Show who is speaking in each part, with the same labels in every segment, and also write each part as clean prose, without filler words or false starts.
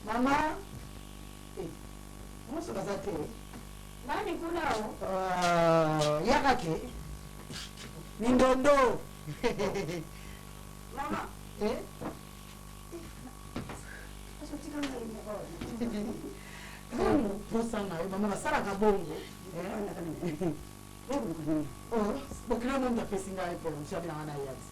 Speaker 1: Mama, musu bazate.
Speaker 2: Nani kunao?
Speaker 1: Yakake. Nindondo.
Speaker 2: Mama. Aso tika ngani
Speaker 1: Bongo, posa na mama basala ka bongo. Bokilo ndo pesi ngai po, mshabi na wana yazi.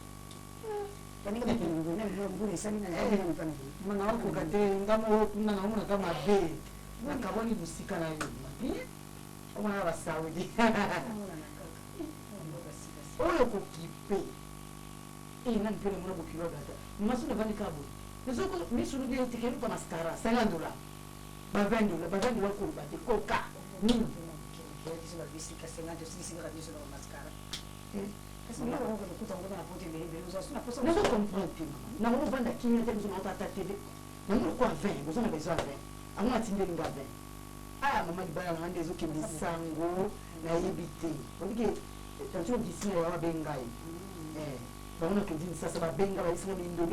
Speaker 2: Kanika kingu na mburi sani na mfano.
Speaker 1: Mwana wako kate ngamo kuna ngaona kama be. Na kaboni busika na yo. Omwana wa Saudi. Oyo ko kipe. Nani pele mwana bokilo data. Masuna vani kabo. Nzoko misuru de tikelu pa mascara $50. Bavendo wako bate koka. Nini?
Speaker 2: Hizo la bisika $50 sisi ndio kabisa na mascara. Kasi mimi wangu kukuta ngoma na pote mbele mbele usasuna posa.
Speaker 1: Não vou comprar na mão vanda aqui não temos uma outra TV. Não vou com a vem, você não besoin vem. A mão atende linga vem. Ah, mamãe de bala não ande zo que me sango na ibite. Porque tanto de cima eu abengai. Vamos que diz essa benga vai ser um indo.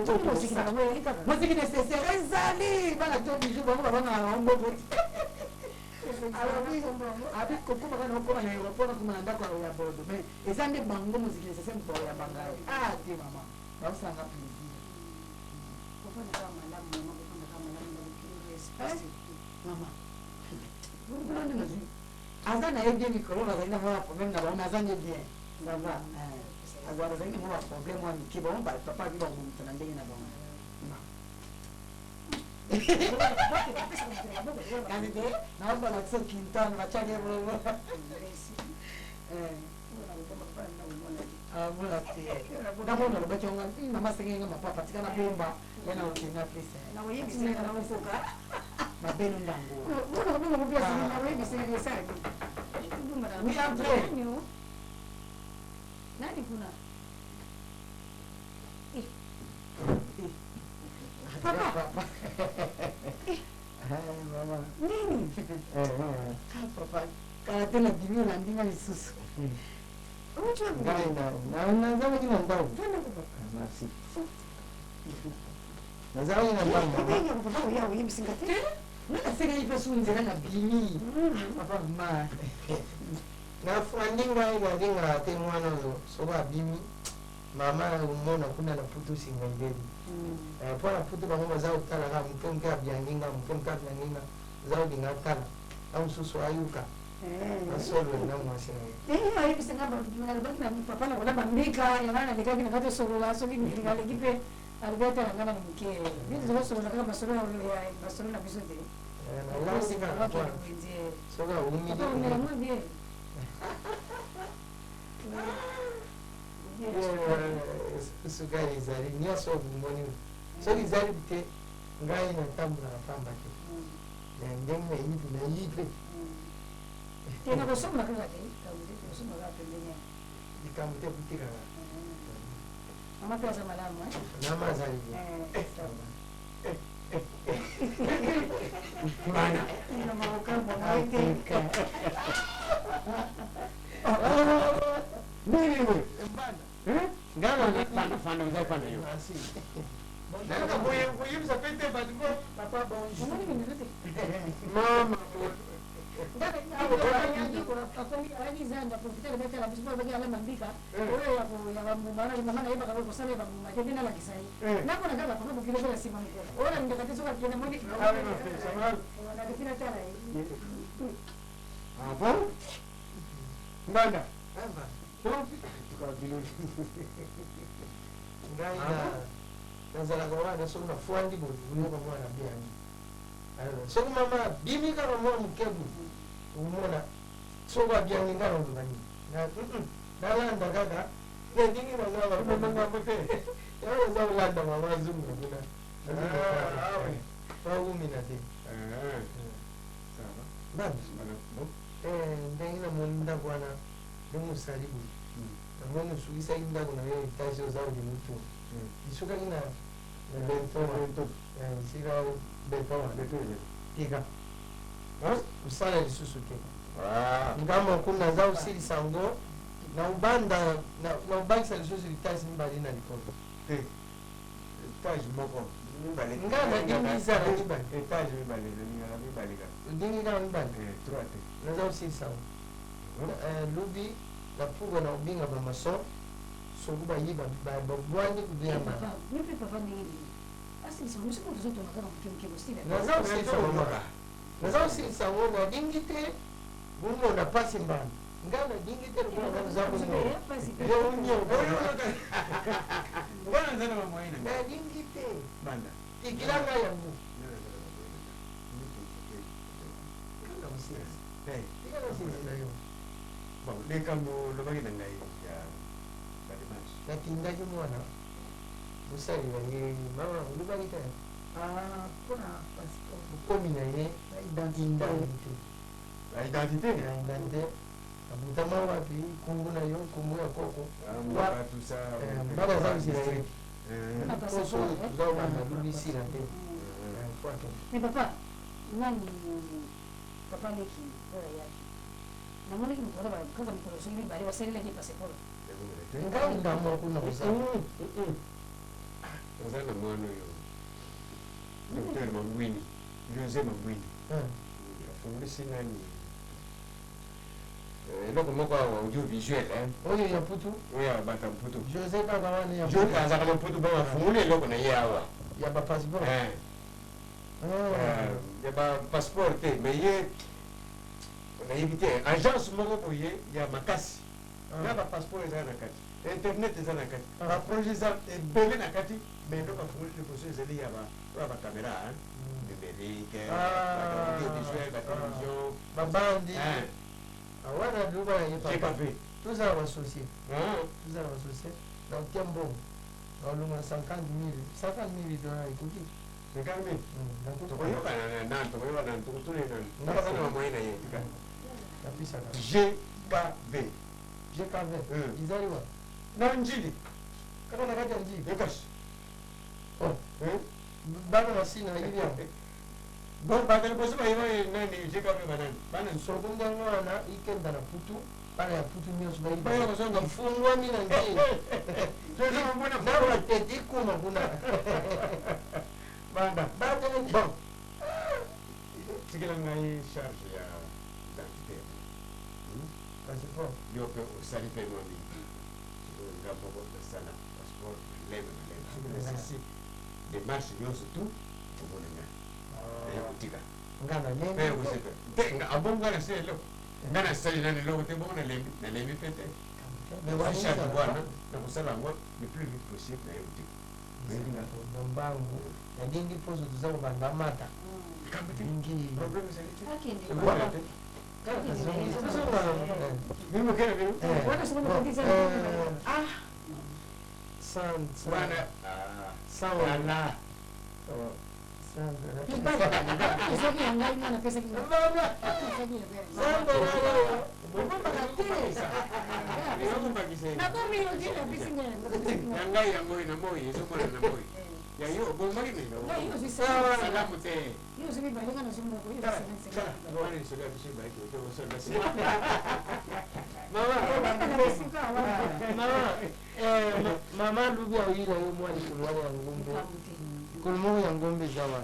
Speaker 1: Música necessária exali. Bala todo dia vamos na ngombo. Abi kokuma kana okoma na Europa kuma nda kwa ya bodo me ezande bango muziki sasa mpo ya bangai ti mama bausanga please
Speaker 2: kufanya kama mama kufanya kama ndio
Speaker 1: mama ngona ndio nazi azana yeye ni corona zaina mwa problem na baona azanye bien ndava agora zaina mwa problem wa nikiba omba papa kiba ngumtana ndenge na baona Kanide, naomba na sio kintana machani hapo. Mula tie. Ndabona lobachonga mama sengenga mapapa tikana bomba yana ukinga pesa.
Speaker 2: Na wewe bisinga na mfuka.
Speaker 1: Mabeno ndango.
Speaker 2: Mbona mbona mbona na wewe bisinga sana.
Speaker 1: We are brand
Speaker 2: new. Nani kuna? Papa.
Speaker 1: Mama.
Speaker 2: Nini?
Speaker 1: Papa. Kana tena bibi na ndinga lisusu. Na zama jina ndao. Merci. Na zama jina ndao.
Speaker 2: Ndio kwa yao hii msingati.
Speaker 1: Na sega ipo sunzera na bimi. Papa ma. Na fuandinga ila dinga te mwana so ba bimi. Mama umona kuna na putu singambeli. Pona putu ba ngoma zao kala ga mponka byanginga zao dinga kala. Au susu ayuka. Solo na mwasina.
Speaker 2: Hivi sasa ngamba tunalibaki na papa na kuna bandika ya maana nikaki na kata solo la solo ni ngale kipe alibeta na ngana mke. Mimi ndio solo na kama solo ya solo na bisote.
Speaker 1: Na lao sika kwa. Soga umi
Speaker 2: Ndio mimi mwambie.
Speaker 1: Sugari zari nyoso bumoni. So izari bite ngai na tambula pamba ke. Na ndenga yipe.
Speaker 2: Tena kusoma kama hii, kusoma ngapi ndani?
Speaker 1: Nikamte kutika.
Speaker 2: Mama pesa malamu
Speaker 1: Nama zari.
Speaker 2: Bana. Ina mauka mwaite.
Speaker 1: Nini wewe?
Speaker 2: Bana.
Speaker 1: Ngana na fanda mzai fanda hiyo. Nanga kuyimsa pete badgo papa bonjour. Mama.
Speaker 2: kila tara
Speaker 3: Ah bon? Mbanda.
Speaker 1: amba
Speaker 3: Bon, tukabilo.
Speaker 1: ngai nazalaka wana soki nafwandi boye uloko mwana biangi alors soki mama bimi kaka mwa mokebu omona soki abiangi nga naloba nini nalanda kaka nadingi
Speaker 3: Mamangambo te.
Speaker 1: naza kolanda mama zungu kuna faumina te
Speaker 3: Sawa.
Speaker 1: bana
Speaker 3: Bon.
Speaker 1: ndenge namoni ndako wana ndenge osali boye namoni osukisaki ndako na yo etage oza ode motu isukaki na beton esika beton tika kosala lisusu te nga moko naza osilisa yango na obangisa lisusu litasi mibale na likolo
Speaker 3: Etage moko.
Speaker 1: nga nadingiza na mibale
Speaker 3: Etage mibale na mibale ka.
Speaker 1: odingi kaka mibale
Speaker 3: Trois te.
Speaker 1: naza osilisa yango lobi na pourkua na obinga bamason soki bayiba babwandi kobianga naza osilisa yango nadingi te bomona pasi mbala nga nadingi te lokola naza
Speaker 3: Mbona nzana mama ina?
Speaker 1: nadingi te
Speaker 3: Banda.
Speaker 1: tikilanga yango
Speaker 3: Hey.
Speaker 1: tikala osilisa yo
Speaker 3: Bon, lekambo lobaki na ngai ya badimanche.
Speaker 1: natindaki mwana mosalela ye mama olobaki te okomi na ye tindaki te
Speaker 3: La identité.
Speaker 1: na identité abutama wapi kungu na yo kungu ya koko
Speaker 3: Mbaka tout ça.
Speaker 1: mbala aza misila ye
Speaker 2: Papa,
Speaker 1: poso tozabana lubisila te
Speaker 2: Mais papa, nani papa leki oyo yaki namonaki mokolo kaka mikolo soki mibale basalelaki passeport
Speaker 1: ngai ndamo kuna kosala
Speaker 3: Oza na mwana oyo. Dr. Mangwini. José Mangwini. Afundisi nani? Eloko moko awa audiovisuel
Speaker 1: oyo ya putu
Speaker 3: oyo abata mputu.
Speaker 1: josé kaka wana ya
Speaker 3: Jo azaka na mputu ba afungula eloko na ye awa.
Speaker 1: ya bapasseport
Speaker 3: Ya ba passeport te mais ye nayebi te agence moko boye ya makasi na bapasseport eza na kati internet eza na kati baprojet eza ebele na kati mais eloko afunguli liboso ezali ya bacaméra numérique audiovisuel batélévision
Speaker 1: babandi wana luba na ye papa
Speaker 3: GKV
Speaker 1: tozala basocie na otia mbongo naolonga 50 000 dola ekoki
Speaker 3: tokoyokana na tokoyokana tokotune nabaka na bamoye na ye tika
Speaker 1: napisaka
Speaker 3: GKV
Speaker 1: gkv ezali wa
Speaker 3: na njili
Speaker 1: kaka na kati ya njili
Speaker 3: ekasi
Speaker 1: bana basina nayebi yango
Speaker 3: bon bato liboso bayeba nani GKV banani bana
Speaker 1: sokonde yango wana ikenda na putu bana ya putu nyonso
Speaker 3: Baya kozonga
Speaker 1: mfungwami na njili nabateti kuma kuna
Speaker 3: banda
Speaker 1: bateni
Speaker 3: bon tikela ngai charge ya identité
Speaker 1: passeport
Speaker 3: yo mpe osali mpe noni nga moko osala passeport leve na leve soki démarche nyonso tu omona nga eya kotika
Speaker 1: nga na
Speaker 3: mpe
Speaker 1: lenge
Speaker 3: kosepe te abongo nga na se eloko nga nasali nani eloko te bongo nalembi mpe te charge wana na kosala yango le plus vite possible na ye kotika
Speaker 1: na mbangu nalingi mposo toza kobanda mata lingi
Speaker 3: problème ezali te
Speaker 2: akende
Speaker 3: Voilà. Mimi kena mimi.
Speaker 2: wana soki nakotisa
Speaker 3: Wana sana.
Speaker 2: soki ya ngai nga napesaki nakomi oki napesi ngai
Speaker 3: Yangai yango na moyi ezomona na moyi. Ya yo bomaki mimi. Salamu te.
Speaker 2: yo soki balinga na soki moko yo
Speaker 3: Wani soga bishi ba ki to so na si.
Speaker 1: mama lubi awila yo mwali kulwala ya ngombe kulmo ya ngombe zawa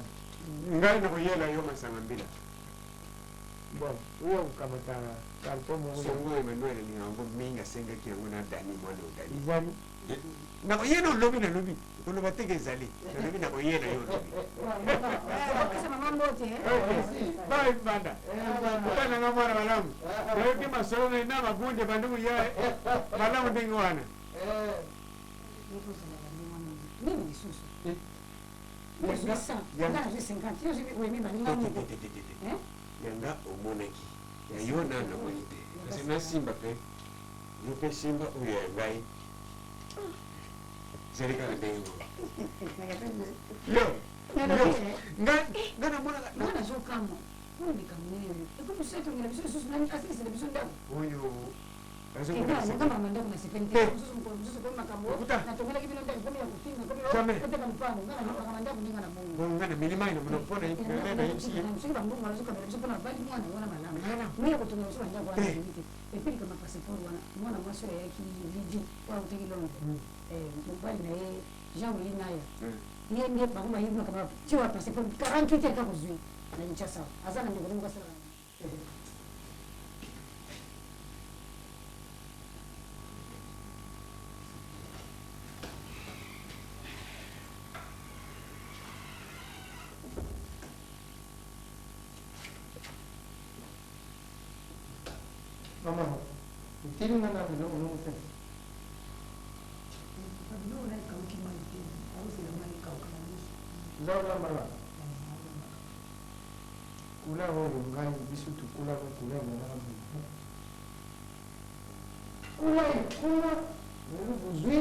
Speaker 3: Ngai na kuyela yo masanga mbila.
Speaker 1: bon uyo kukamata carton moko
Speaker 3: songo Emmanuel lingango mingi asengaki yango na dani mwana odani
Speaker 1: izali
Speaker 3: nakoyena olobi nalobi oloba teke ezali nalobi nakoyena yo olobi baibanda otananga mwana malamu nayoki masolo na magunde banduku ya malamu ndenge wana yanga omonaki yayo na namoni te kasi nasimba mpe yo mpe simba oyo ya ngai ezali kaka ndenge yo nga namonaka oyo ngana milima ina muno mpona
Speaker 1: mama utili ngana no no fe zaula mala kula ho ngai bisu tu kula ho kula na na kula no buzui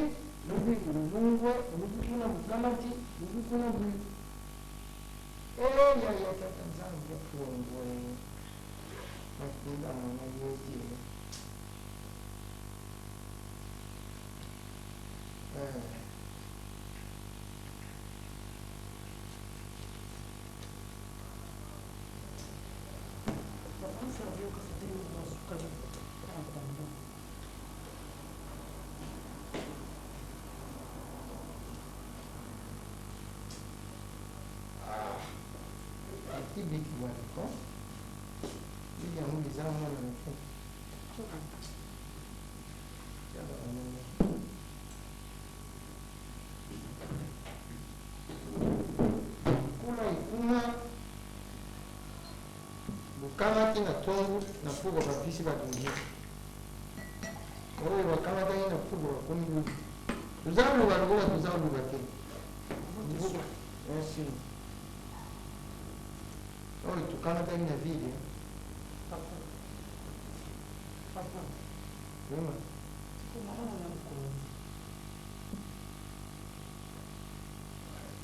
Speaker 1: no buzungwe no kula mkamati no kula bu ya tanzania tuongwe makula mwana yote Biki wako ili amuliza mwana wako kula ikuna bukamati na tongo na pugo babisi badungi oyo bakamata na pugo bakundu tuzalu barugo tuzalu bake merci oyo tukamata na video Wema.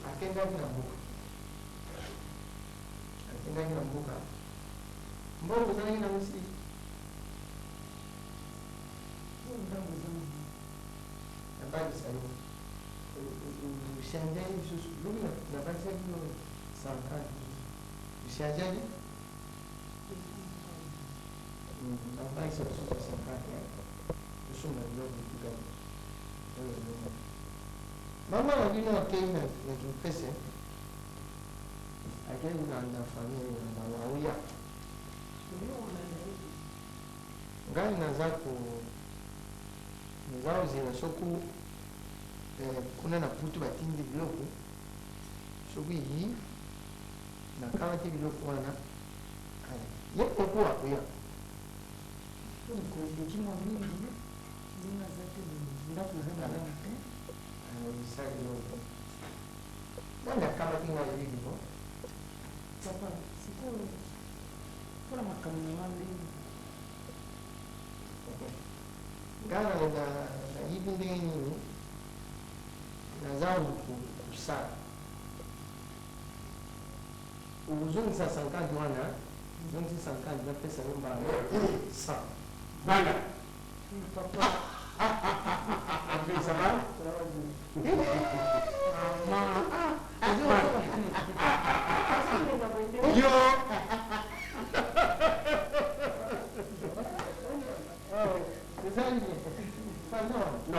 Speaker 1: Akenda mbuka. Mbona uzani na msi? Habari sana. Ushanjani susu. Lugha na basi hiyo sankani. Ushanjani? Habari sana sankani. Usuma ndio kitu. Mama wengine wa Kenya na tupese. Akeni na familia na wauya. Ngai nazako nzao zina soku kuna na putu batindi biloko soku yi na kama ti biloko wana yepo kwa kuya ko dikimo mingi nina zake ndapo zana nte misali yote nanda kama tinga hivi papa siku kuna makamuni mambi ngana na hivi ndeni nazao kusala uzungu sa 50 wana uzungu sa 50 na pesa nyumba sa
Speaker 3: banda
Speaker 1: papa
Speaker 3: ça va yo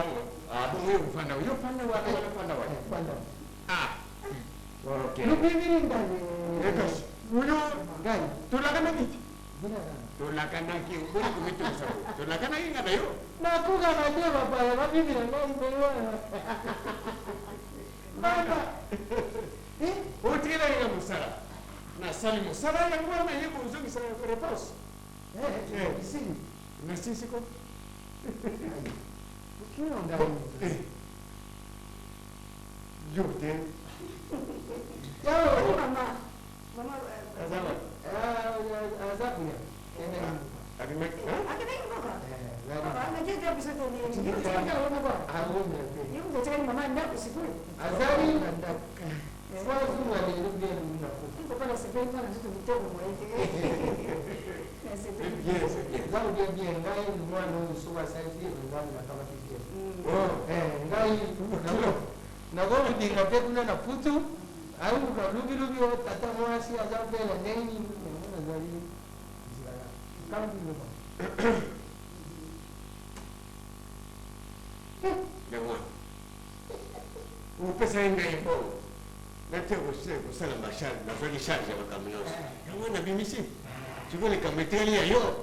Speaker 3: no bungu ufanda yo fanda wa okay no bibi ndani ekas uyo
Speaker 1: gani
Speaker 3: tulakana kiti tolakanaki oboni komitokisa boye tolakanaki nga na yo
Speaker 1: nakokaka te bapaya babibi na ngai mpewana baba
Speaker 3: otikelaki nga mosala nasali mosala yango wana ye kozongisa réponse
Speaker 1: isili
Speaker 3: merci siko
Speaker 1: okinonga
Speaker 3: yo te
Speaker 1: azakuya
Speaker 3: akimaki
Speaker 1: azali na ndaka swazunga lelo byeluna zaudia bien ngai mwana oyo soki asalisi ngai nakabaki bien ngai nakoludinga mpe kuna na putu ayuka lubilubi o tata mwasi aza mpela ndenge nini yango nazali kambiloba
Speaker 3: yango opesa ye ngai bongo nate kosala bacharge nazwaki charge ya makambo nyonso yango nabimisi sikoyo likambo etekeli ya yo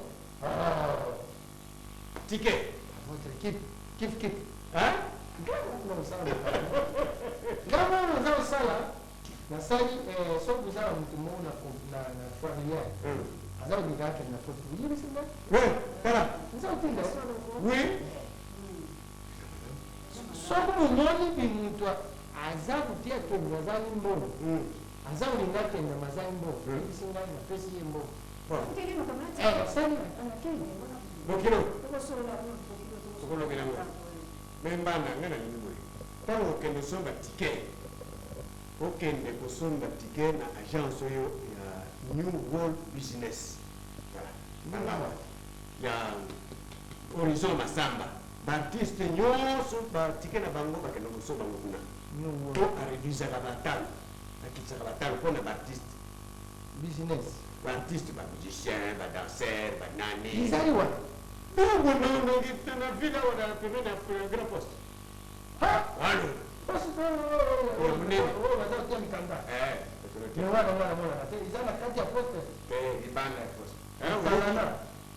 Speaker 3: tike
Speaker 1: kif ngama naza kosala nasali soki ozala motu moko na familiare aza kolinga akende na poto oyebisinga
Speaker 3: tala
Speaker 1: eza kotinda
Speaker 3: oui
Speaker 1: soki momoni bimutu aza kotia kende azali mbongo aza kolinga akende mazali mbongo oyebisi ngai napesi ye mbongo sali
Speaker 3: bokilo okolobela ngo me mbanda nga nalingi boye ntango okende kosomba tike okende kosomba tike na agence oyo ya new world business bangawa ya horizon masamba baartiste nyonso batike na bango bakende kosomba ngo kuna to areduisaka batalo akitisaka batalo mpona baartiste
Speaker 1: business
Speaker 3: baartiste bamusicien badanser banani
Speaker 1: izali wa
Speaker 3: na ville wana pembeni ya grand poste alo
Speaker 1: bazakotia mikanda eza na kati ya poste
Speaker 3: libanda ya poste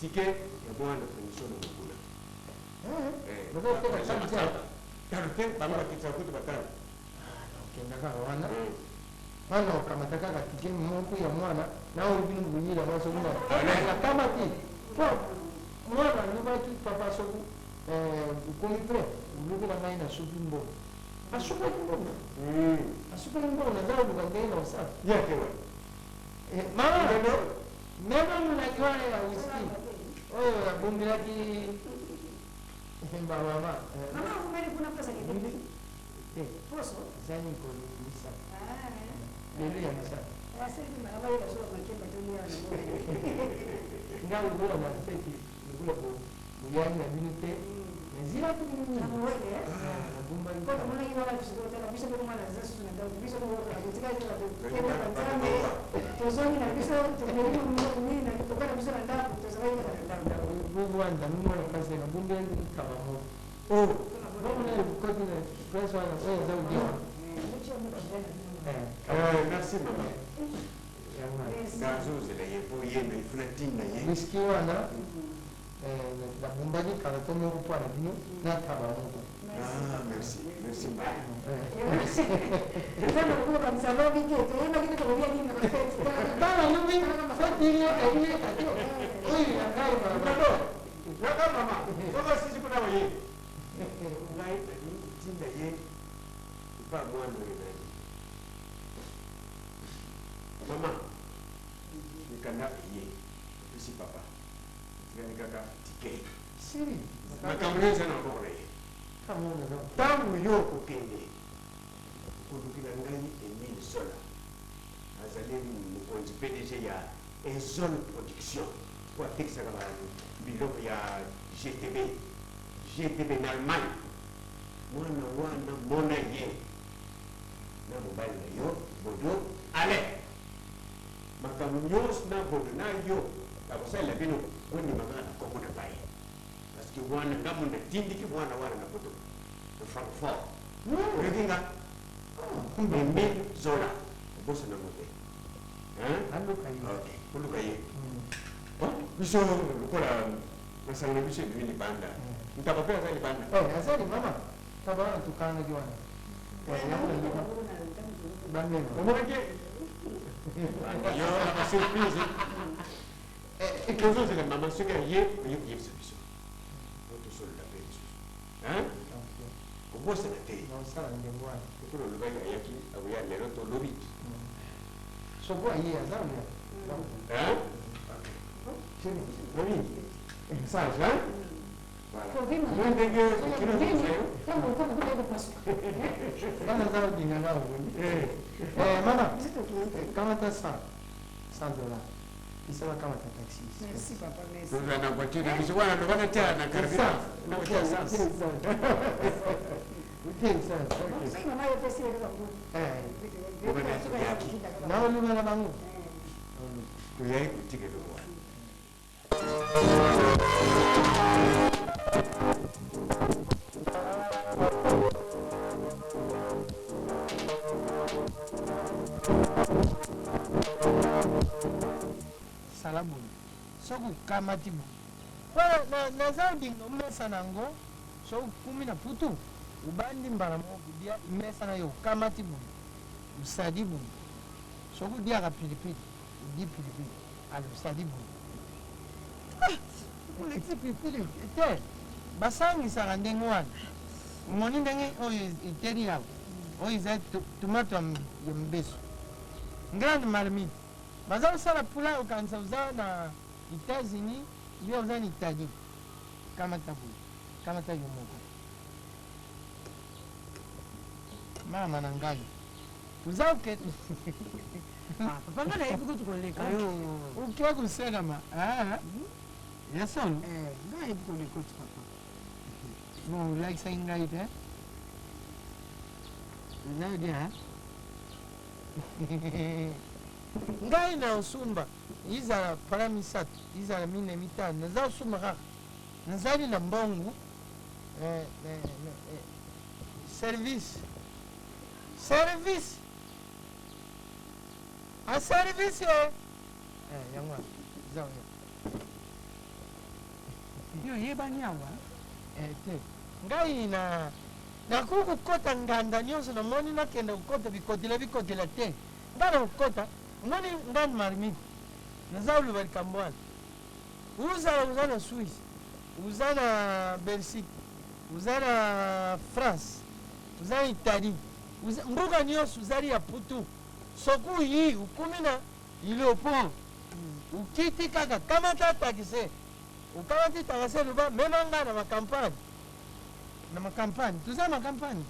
Speaker 3: tike ya mwana condition na mokuna talo te bango bakitisaka kutu batalo
Speaker 1: okendaka wana wana okamata kaka tike moko ya mwana na olobini buyila mwasokuna nakamati po mwana alobaki papa soki okomi pre olobi na ngai nasuki mbongo asukaki mbongo asukaki mbongo naza koluka ndenge na osala
Speaker 3: yakewa
Speaker 1: mama mema molaki wana ya wiski oyo abombelaki bamama ezani kolisa lelo ya misala nga lokola na feti lokola boyani na bino te ezilaki bobwanda mimona kase na bombeli kaba moko bomona bukoti na presse wana oyo eza kodia
Speaker 3: merci mama nazozela ye po yeno ifuna ntinda ye
Speaker 1: wiski wana nabombaki karato moko mpo na bino nataba moko
Speaker 3: merci merci
Speaker 1: bana lobi fatili elie kati oyo yangai
Speaker 3: naka mama soko sisi kuna waye ngai ntinda ye ipa mwana oyo nani mama nikanda ye opesi papa tikani kaka tike
Speaker 1: siri
Speaker 3: makambo nyonso na maboko na ye ntango yo okokende kolukila ngai emile sola azali mokonzi pdg ya ezone production po atekisaka biloko ya gtb na allemagne mwana wana mona ye na mobali na yo bodo ale makambo nyonso na bodo na yo akosalela bino ondimaka na kongo na bai parce que wana ngamu natindiki mwana wana na poto na francfort oyokinga emile zola obosa na mote
Speaker 1: aluka ye
Speaker 3: oluka ye biso lokola masanga biso ebibi libanda ntaba mpe aza libanda
Speaker 1: azali mama tabana tukanaki wana
Speaker 3: omonaki yo na basurprise ekozozela mama soki aye oye koyebisa biso otosolola mpe lisusu obosana te
Speaker 1: osala ndembo wana
Speaker 3: ekolo olobaki ayaki akoya lelo tolobi
Speaker 1: soko aye azalia
Speaker 3: lobi sage
Speaker 1: bana za odinga nga oboni mama kamata $100 isaba kamata taxi
Speaker 2: Merci papa, merci.
Speaker 3: tozana voiture na biso wana lobana tia na carburant na kotia essence
Speaker 2: Soki mama yo pesi eloko ngo.
Speaker 1: naolubana bango
Speaker 3: toyai kotika eloko wana
Speaker 1: sala boye soki okamati boye naza odinga omesa nango soki okumi na putu obandi mbala moko kodia imesa na yo okamati boye osadi boye soki odiaka pilipili odi pilipili ala osadi boye olekisi pilipili te basangisaka ndenge wana omoni ndenge oyo eteli yawo oyo eza tomato ya mbeso grande marmite baza kosala pula okanisa oza na États-Unis yo oza na Italie kamata boye kamata yo moko mama na ngai oza oke
Speaker 2: Papa nga nayebi kutu koleka yo.
Speaker 1: oke koselama ya solo
Speaker 2: Nga nayebi koleka kutu papa.
Speaker 1: bon olakisaki ngai te eza bien ngai na osumba izala pala misato izala mine mitano naza osumba kaka nazali na mbongo service a service yango eza
Speaker 2: Yo yebani awa.
Speaker 1: te ngai nakoki kokota nganda nyonso namoni nakende kokota bikotela te ngai na kokota omoni ngai marmite naza koluba likambo wana uza na Suisse uza na Belgique uza na France uza na Italie mboka nyonso uzali ya putu soki oyi okumi na ilopo okiti kaka kamata takise okamati takise luba mema ngai na makampagne tuza makampagne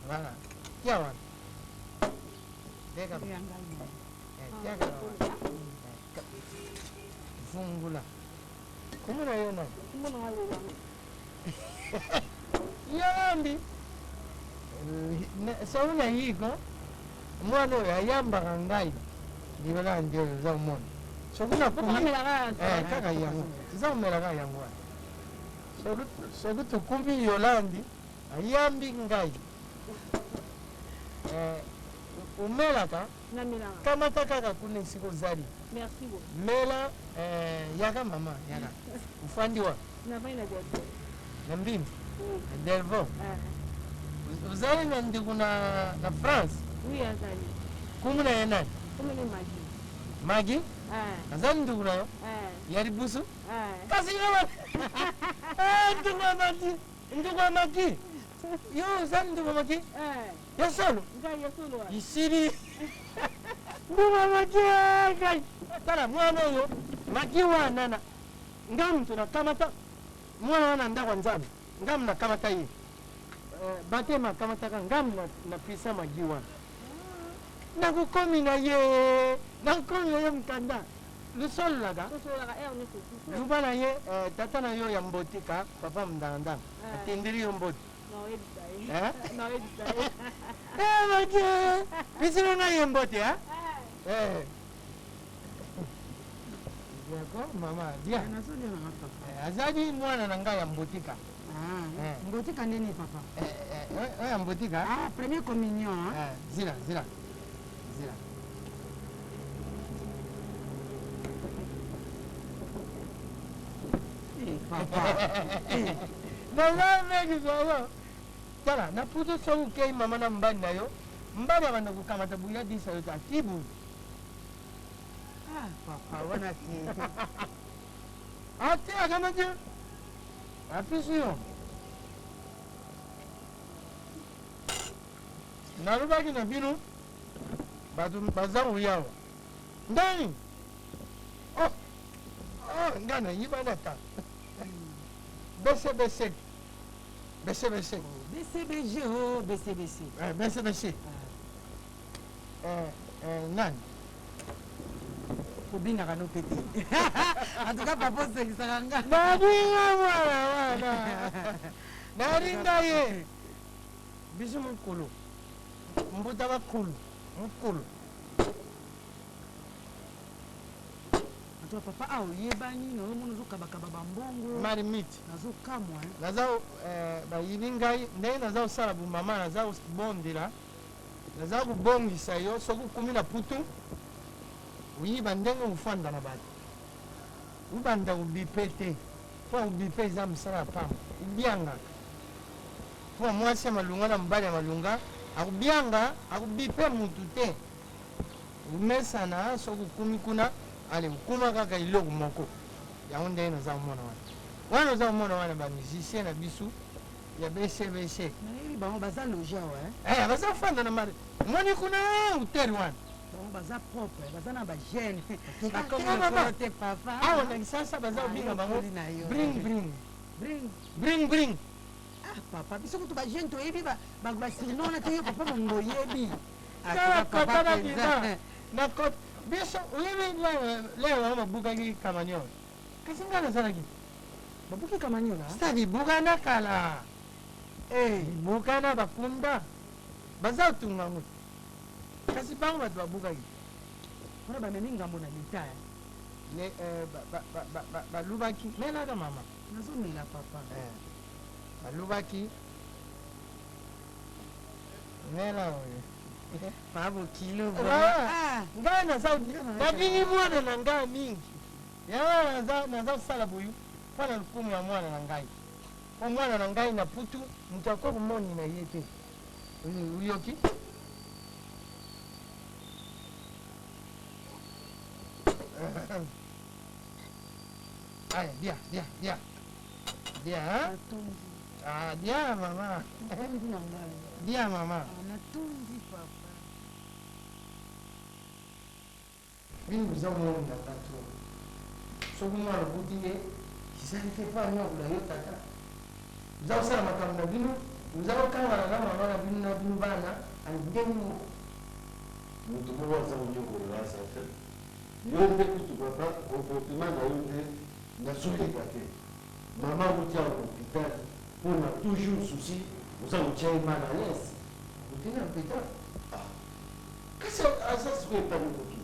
Speaker 1: voilà tia wana fungula kumuna yo nani yambi sauna hiko mwana oyo ayambaka ngai libela ndio oza omona sokuna kaka yango eza omelaka yango wana soki tokumbi yolandi ayambi ngai omelaka kamata kaka kuna esika ozali mela yaka mama yaka ofandi wa na mbimbi delvon ozali na ndeko na France kumu na ye nani magi azali ndeko na yo ya libusu kasi ndeko ya magi yo ozali ndeko ya magi ya solo isiri ndeko ya magi ngai tala mwana oyo magi wana nga mutu nakamata mwana wana ndako ya nzambe ngamu nakamata ye batema akamataka ngamu napisa magi wana nakokomi na ye mukanda lusololaka luba na ye tata na yo ya mbotika papa mndangandanga atindiri yo mboti magi pisino ngai ye mboti d'accord mama dia azali mwana na ngai ya mbotika
Speaker 2: Mbotika nini papa?
Speaker 1: oya mbotika
Speaker 2: Premier communion.
Speaker 1: zila naza meki solo tala na puto so ukei mama na mbani na yo mbani abanda kukamata buya disa yo tatibu
Speaker 4: papa wana ki
Speaker 1: ate akamate apisi yo nalobaki na bino bato baza koyawa ndani nga nayibana ta bcbc bcbc
Speaker 4: BCBG oh BCBC
Speaker 1: bcbc nani
Speaker 4: kobingaka no pete en tout cas papa osekisaka nga
Speaker 1: nalinga mwana wana nalinga ye biso mokolo mbuta bakulu mokolo
Speaker 4: to papa oyebani naomona ozokabakaba bambongo
Speaker 1: marimite
Speaker 4: nazokamwa
Speaker 1: naza bayini ngai ndenge naza kosala bumama naza kobondela naza kobongisa yo soki okumi na putu oyiba ndenge ofanda na bato obanda obipe te mpo obipe eza mosala ya pamba obiangaka mpo mwasi ya malunga na mobali ya malunga akobianga akobipe mutu te omesana soki okumi kuna ale okuma kaka eloko moko yango ndenge naza komona wana oza komona wana bamusicien na biso ya bcbc
Speaker 4: nayebi bango baza loge awa
Speaker 1: baza kofanda na mari omoni kuna hotel wana
Speaker 4: bango baza propre baza na bagene
Speaker 1: te
Speaker 4: papa
Speaker 1: awa na kisasa baza kobinga bango bring
Speaker 4: papa biso kutu bagene toyebi basirinona te yo papa mongo oyebi
Speaker 1: kota na biza na kota biso oyebi leo bango babukaki kamanyola kasi ngai nazalaki
Speaker 4: babuki kamanyola
Speaker 1: sa bibuka na kala bibuka na bakunda baza kotunga ngo kasi bango bato babukaki
Speaker 4: wana bamemi ngambo na leta
Speaker 1: balubaki melaka mama
Speaker 4: nazomela papa
Speaker 1: balubaki mela oyo
Speaker 4: pabokilo
Speaker 1: ngai nabingi mwana na ngai mingi yango naza kosala boyu mpo na lokumu ya mwana na ngai mpo mwana na ngai na putu moto ako komoni na ye te oyoki aya dia mama dia mama bino biza moni na bato soki mwana buti ye kisali te mpo anyokula yo tata biza kosala makambo na bino biza kokangana na mama na bino bana alindeni mo
Speaker 3: moto moko aza konyokolela asa te yo nde kutu papa comportement na yo nde nazoyeba te mama kotia na hôpital mpona toujours souci oza kotia ye mal à l'aise
Speaker 1: otina hôpital
Speaker 3: kasi aza sikoyo etango koki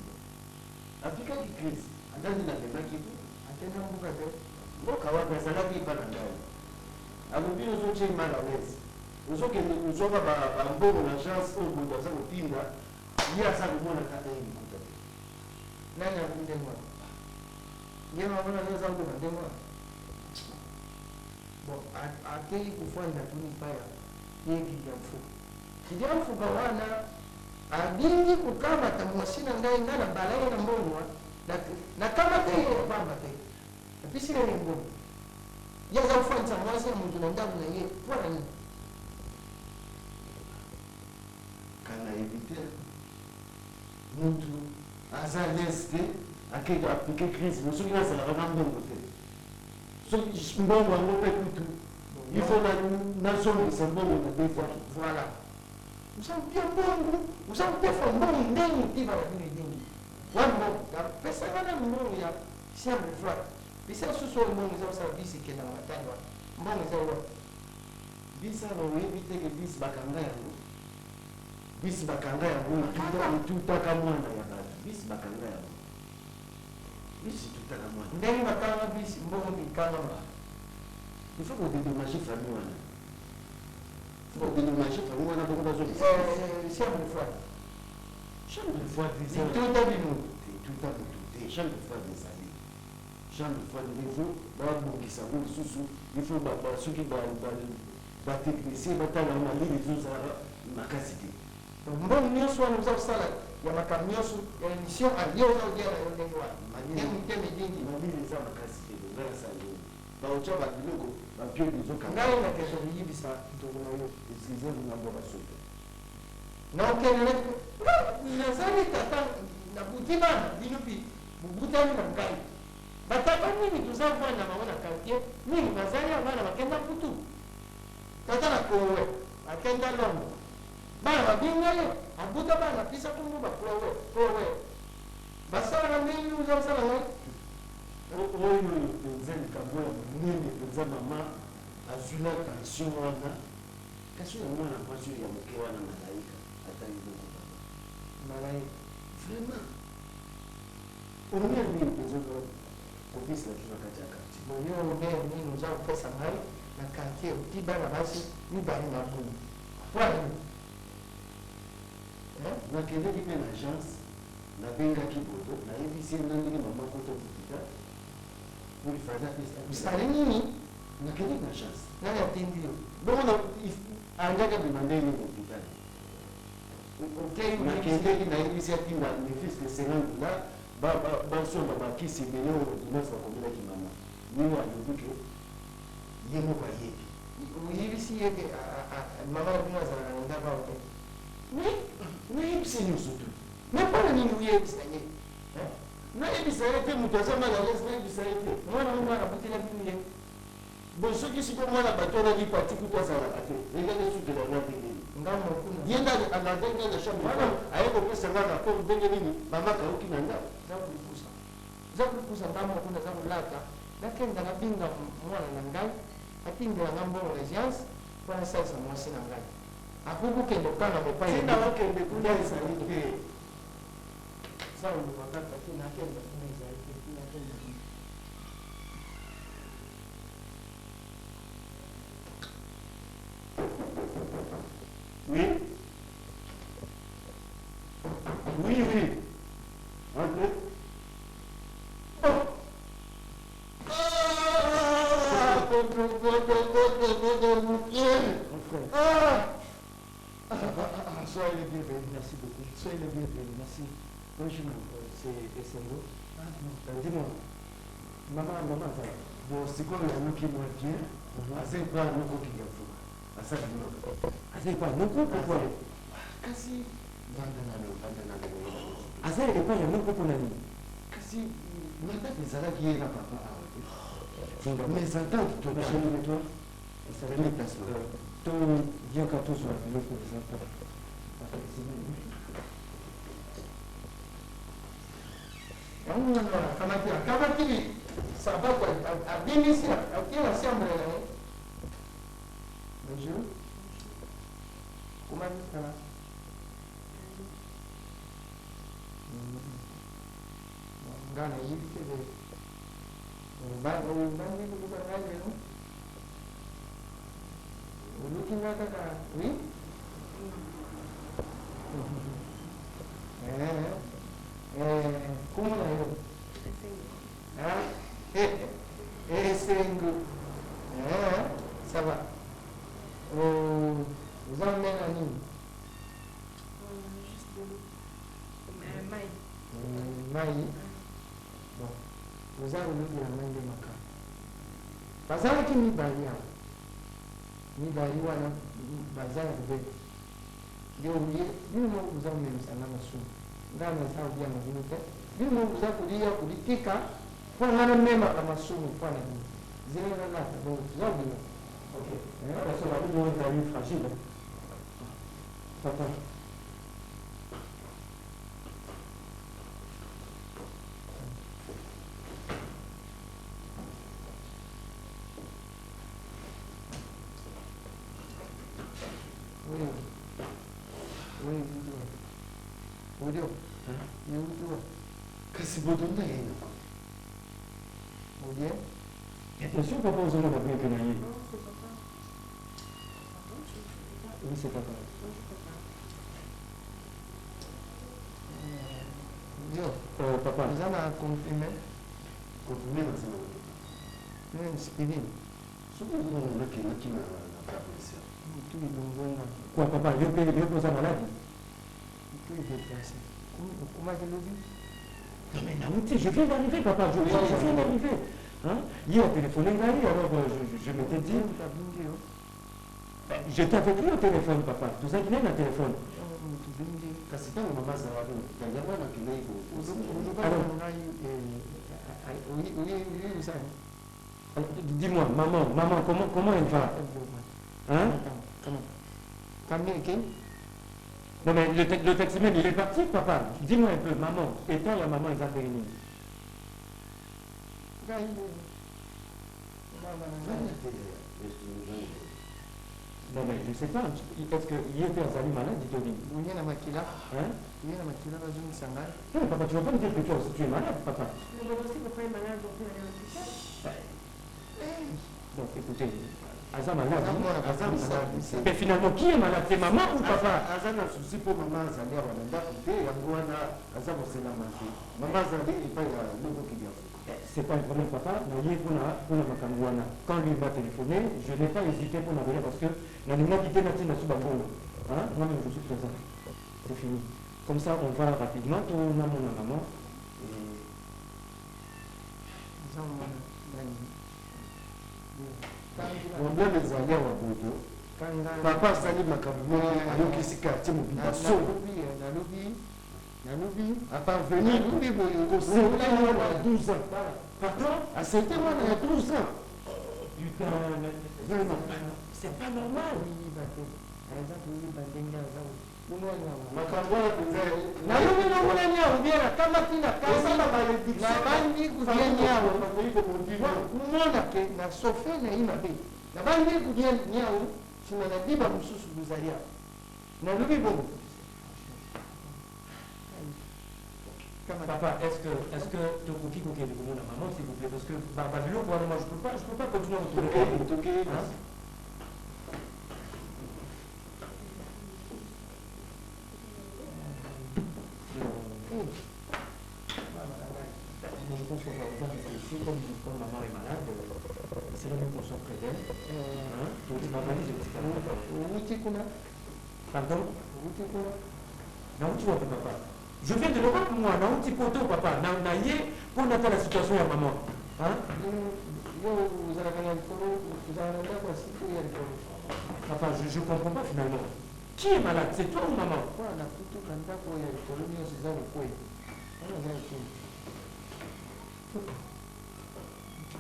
Speaker 3: afikaki crise andandi nakendaki te
Speaker 1: atenda mbuka te
Speaker 3: mboka wapi azalaki epa na ngai alobi ozotia ye mal à l'aise ozokende kozwaka bambongo na chance oyo moto aza kotinda ye aza komona kaka ye likuta te
Speaker 1: nani akubi ndenge wana ye mama na yo aza kokoka ndenge wana bon akei kofanda tuni paya ye kidiamfu kidiamfuka wana abingi kokamata mwasi na ngai nga na bala ye na mbongo nakamata ye apamba te apesi na ye mbongo ye aza kofandisa mwasi ya moto na ndako na ye mpona nini
Speaker 3: kana yebi te mutu aza lese te akeke aplike crise me soki nazalaka na mbongo te soki mbongo yango mpe kutu il faut nazongisa mbongo na deux fois
Speaker 1: voilà uzakupia mbongo uzakutefa mbongo ndenge tiba babino edingi wana mbongo apesaka na mbongo ya chambre froide bisa susu oyo mbongo eza kosala bisi ekenda na matani wana mbongo eza wa
Speaker 3: bisa na oyebi teke bisi bakanga yango bisi bakanga yango etutaka mwana ya bato bisi bakanga yango bisi etutaka mwana
Speaker 1: ndenge bakanga bisi mbongo mikanga ma
Speaker 3: il faut kodédommage famille wana faut kodédommage famille wana bongo bazobisa
Speaker 1: chambre froide
Speaker 3: chambre froide
Speaker 1: etuta bino
Speaker 3: etuta motu te chambre froide ezali
Speaker 5: chambre froide niveau babongisa ngo lisusu il faut soki batechnicien batala malili ezozala makasi te
Speaker 1: mbongo nyonso wana oza kosala ya makambo nyonso ya émission ayo oza kodiana yo ndenge wana miteme mingi
Speaker 5: malili eza makasi te ozalasa nini baotya babiloko bapioli ezokanga
Speaker 1: ngai nakezo koyibisa ntongo na yo
Speaker 5: eskize ngambo basoto
Speaker 1: naokende nazali tata nabuti bana bino mpi bobutani na ngai batata mingi toza bwana bango na quartier mingi bazali ya bana bakenda putu tata na kowe akenda londo bana babinga ye abuta bana apesa kungu bakowe kowe basalaka ndenge oza kosala ngai
Speaker 5: oyo eza likambo ya monene eza mama azwila tension wana kasi oyo mwana mwasi oyo ya moke wana malaika atali loko baba
Speaker 1: malaika
Speaker 5: vraiment onia nini mpenza kopesa biso na kati ya quartier
Speaker 1: moyo obere nini oza kopesa ngai na quartier oti bana basi mibale na buni apwana
Speaker 5: nakendeki mpe na agence nabengaki bodo nayebisi ye ndenge mama kota kopita polifada
Speaker 1: osali nini
Speaker 5: nakendeki na agence
Speaker 1: nani atindi yo
Speaker 5: bongo anjaka demande nini hôpital nakendeki nayebisi atinda nefiske 50 la basomba bakisi ebele oyo dimanche bakomelaki mama nini alobi ke ye moko ayebi
Speaker 1: oyebisi yeke mama bino azalaka na ndako awo te
Speaker 5: nayebisa nyonso tu
Speaker 1: me mpona nini oyebisa ye
Speaker 5: nayebisa ye te moto aza malalese nayebisa ye te
Speaker 1: mwana mo mwana botela bino ye
Speaker 5: bon soki siko mwana bato anaki pati kutu azalaka te engenge sukela nga ndenge nini
Speaker 1: ngambo kuna
Speaker 5: ye nde anadenge na chambre wana aye kopesa nga na port ndenge nini mama kauki na ndako
Speaker 1: za kulipusa ngambo kuna za kolata nakenda nabinga mwana na ngai atindela nga mbongo régiance mpona asalisa mwasi na ngai akokokende kanga mopai
Speaker 5: tina bakende kuna ezali te
Speaker 1: saolobakaka te nakenda kuna ezali te nakenda
Speaker 5: oui oui oui entre
Speaker 1: soyez les bienvenus, merci beaucoup. Soyez les bienvenus, merci. Bonjour, c'est Essengo.
Speaker 5: dis-moi maman bon sikoyo anuki mwa bien azai pa noko kingafuka asali noko azai pa noko pourquoi kasi azali epai ya noko mpona nini kasi matata ezalaki ye na papa awa te mais entente tobasoni toi esaleli placement to viaka tozwa biloko eza pa
Speaker 1: kamati sababu abimisi akiwa chambre na ye bonjour comment ça va ngana hivi kile bado bado kutoka leo ulikinga kaka oui como na hiyo Sengo. Ça va. Vous en menez à nous.
Speaker 6: Juste de l'eau. Maï.
Speaker 1: Maï. Bon. Vous avez l'eau de la main de Maka. Bazar qui mi balia. Mi balia wana bazar de. Ndio mimi vous en menez sana masu. Ndana sawa bia mvinite. Mimi vous akulia kulitika. Kwa ngana mema kama sumu kwa nini? Zile na nata donc zobi. OK. Parce que la vie est une fragile. Papa. Oui. Oui, Audio. Hein? Audio.
Speaker 5: Kasi bodonda yena.
Speaker 1: Bien.
Speaker 5: Attention, papa, vous allez bien que
Speaker 6: Non, c'est papa.
Speaker 1: Oui, c'est papa. Dio.
Speaker 5: papa.
Speaker 1: Vous allez confirmer.
Speaker 5: confirmer na sana
Speaker 1: Sikilini.
Speaker 5: soki bongo nakendaki na provincial
Speaker 1: Tuli longonga.
Speaker 3: Quoi, papa, je peux ça malade.
Speaker 1: Tuli déplacé. Comment je le dis?
Speaker 3: Non, mais Naouti, je viens d'arriver, papa, je viens d'arriver. Hein? Hier, téléphoné Ngali, alors je m'étais dit. Je t'avais pris au téléphone, papa. Tout ça, il est dans le téléphone.
Speaker 5: kasi ntango mama azalaka yango wana akendaki
Speaker 3: Dis-moi, maman, comment elle va? Hein? Non mais le taximène, il est parti, papa. Dis-moi un peu, maman. Et toi, la maman, ils ont réuni. Non mais je ne sais pas. Est-ce qu'il était malade, dit-on? Hein? Non, papa, tu ne vas pas me dire que toi aussi tu es malade, papa.
Speaker 6: Mais aussi, papa est malade, donc il est à l'hôpital.
Speaker 3: Donc écoutez, Aza malade.
Speaker 5: aza
Speaker 3: Mais finalement, qui est malade? C'est maman ou papa?
Speaker 5: aza na susi mpo mama azali awa na ndako te yango wana aza koselama te mama azali epai ya loboki biafo.
Speaker 3: C'est pas un problème, papa. Quand lui m'a téléphoné, je n'ai pas hésité pour m'envoyer parce que la nuit quitté n'a pas sous bango. Moi-même, je suis présent. C'est fini. Comme ça, on va rapidement. Tout le monde, maman.
Speaker 5: problème ezali awa boto papa asali makambo ayokisi quartier mobimba solo nalobi aparvenir lobi boye kosete wana ya 12 ans pardon asete wana ya 12 ans
Speaker 3: Putain, c'est pas normal.
Speaker 5: makambo wana penza
Speaker 1: nalobi nongona nyao biera kama tina kasala nabandi kudia nyao kumona ke na sofe na imabe nabandi kudia nyao sima na diba mususu buzalia nalobi bongo.
Speaker 3: Papa, est-ce que tu peux qui de la maman, s'il vous plaît? Parce que Babylon, moi, je peux pas continuer à retourner. Je pense qu'on va réfléchir, comme maman est malade, c'est là qu'on soit près d'elle. Donc, maman, pardon? Non, tu vois, papa. Je viens de l'Europe, moi, dans un petit poteau, papa. Pour n'a pas la situation à maman. Hein? Papa, je comprends pas finalement. Qui est malade? C'est toi ou maman?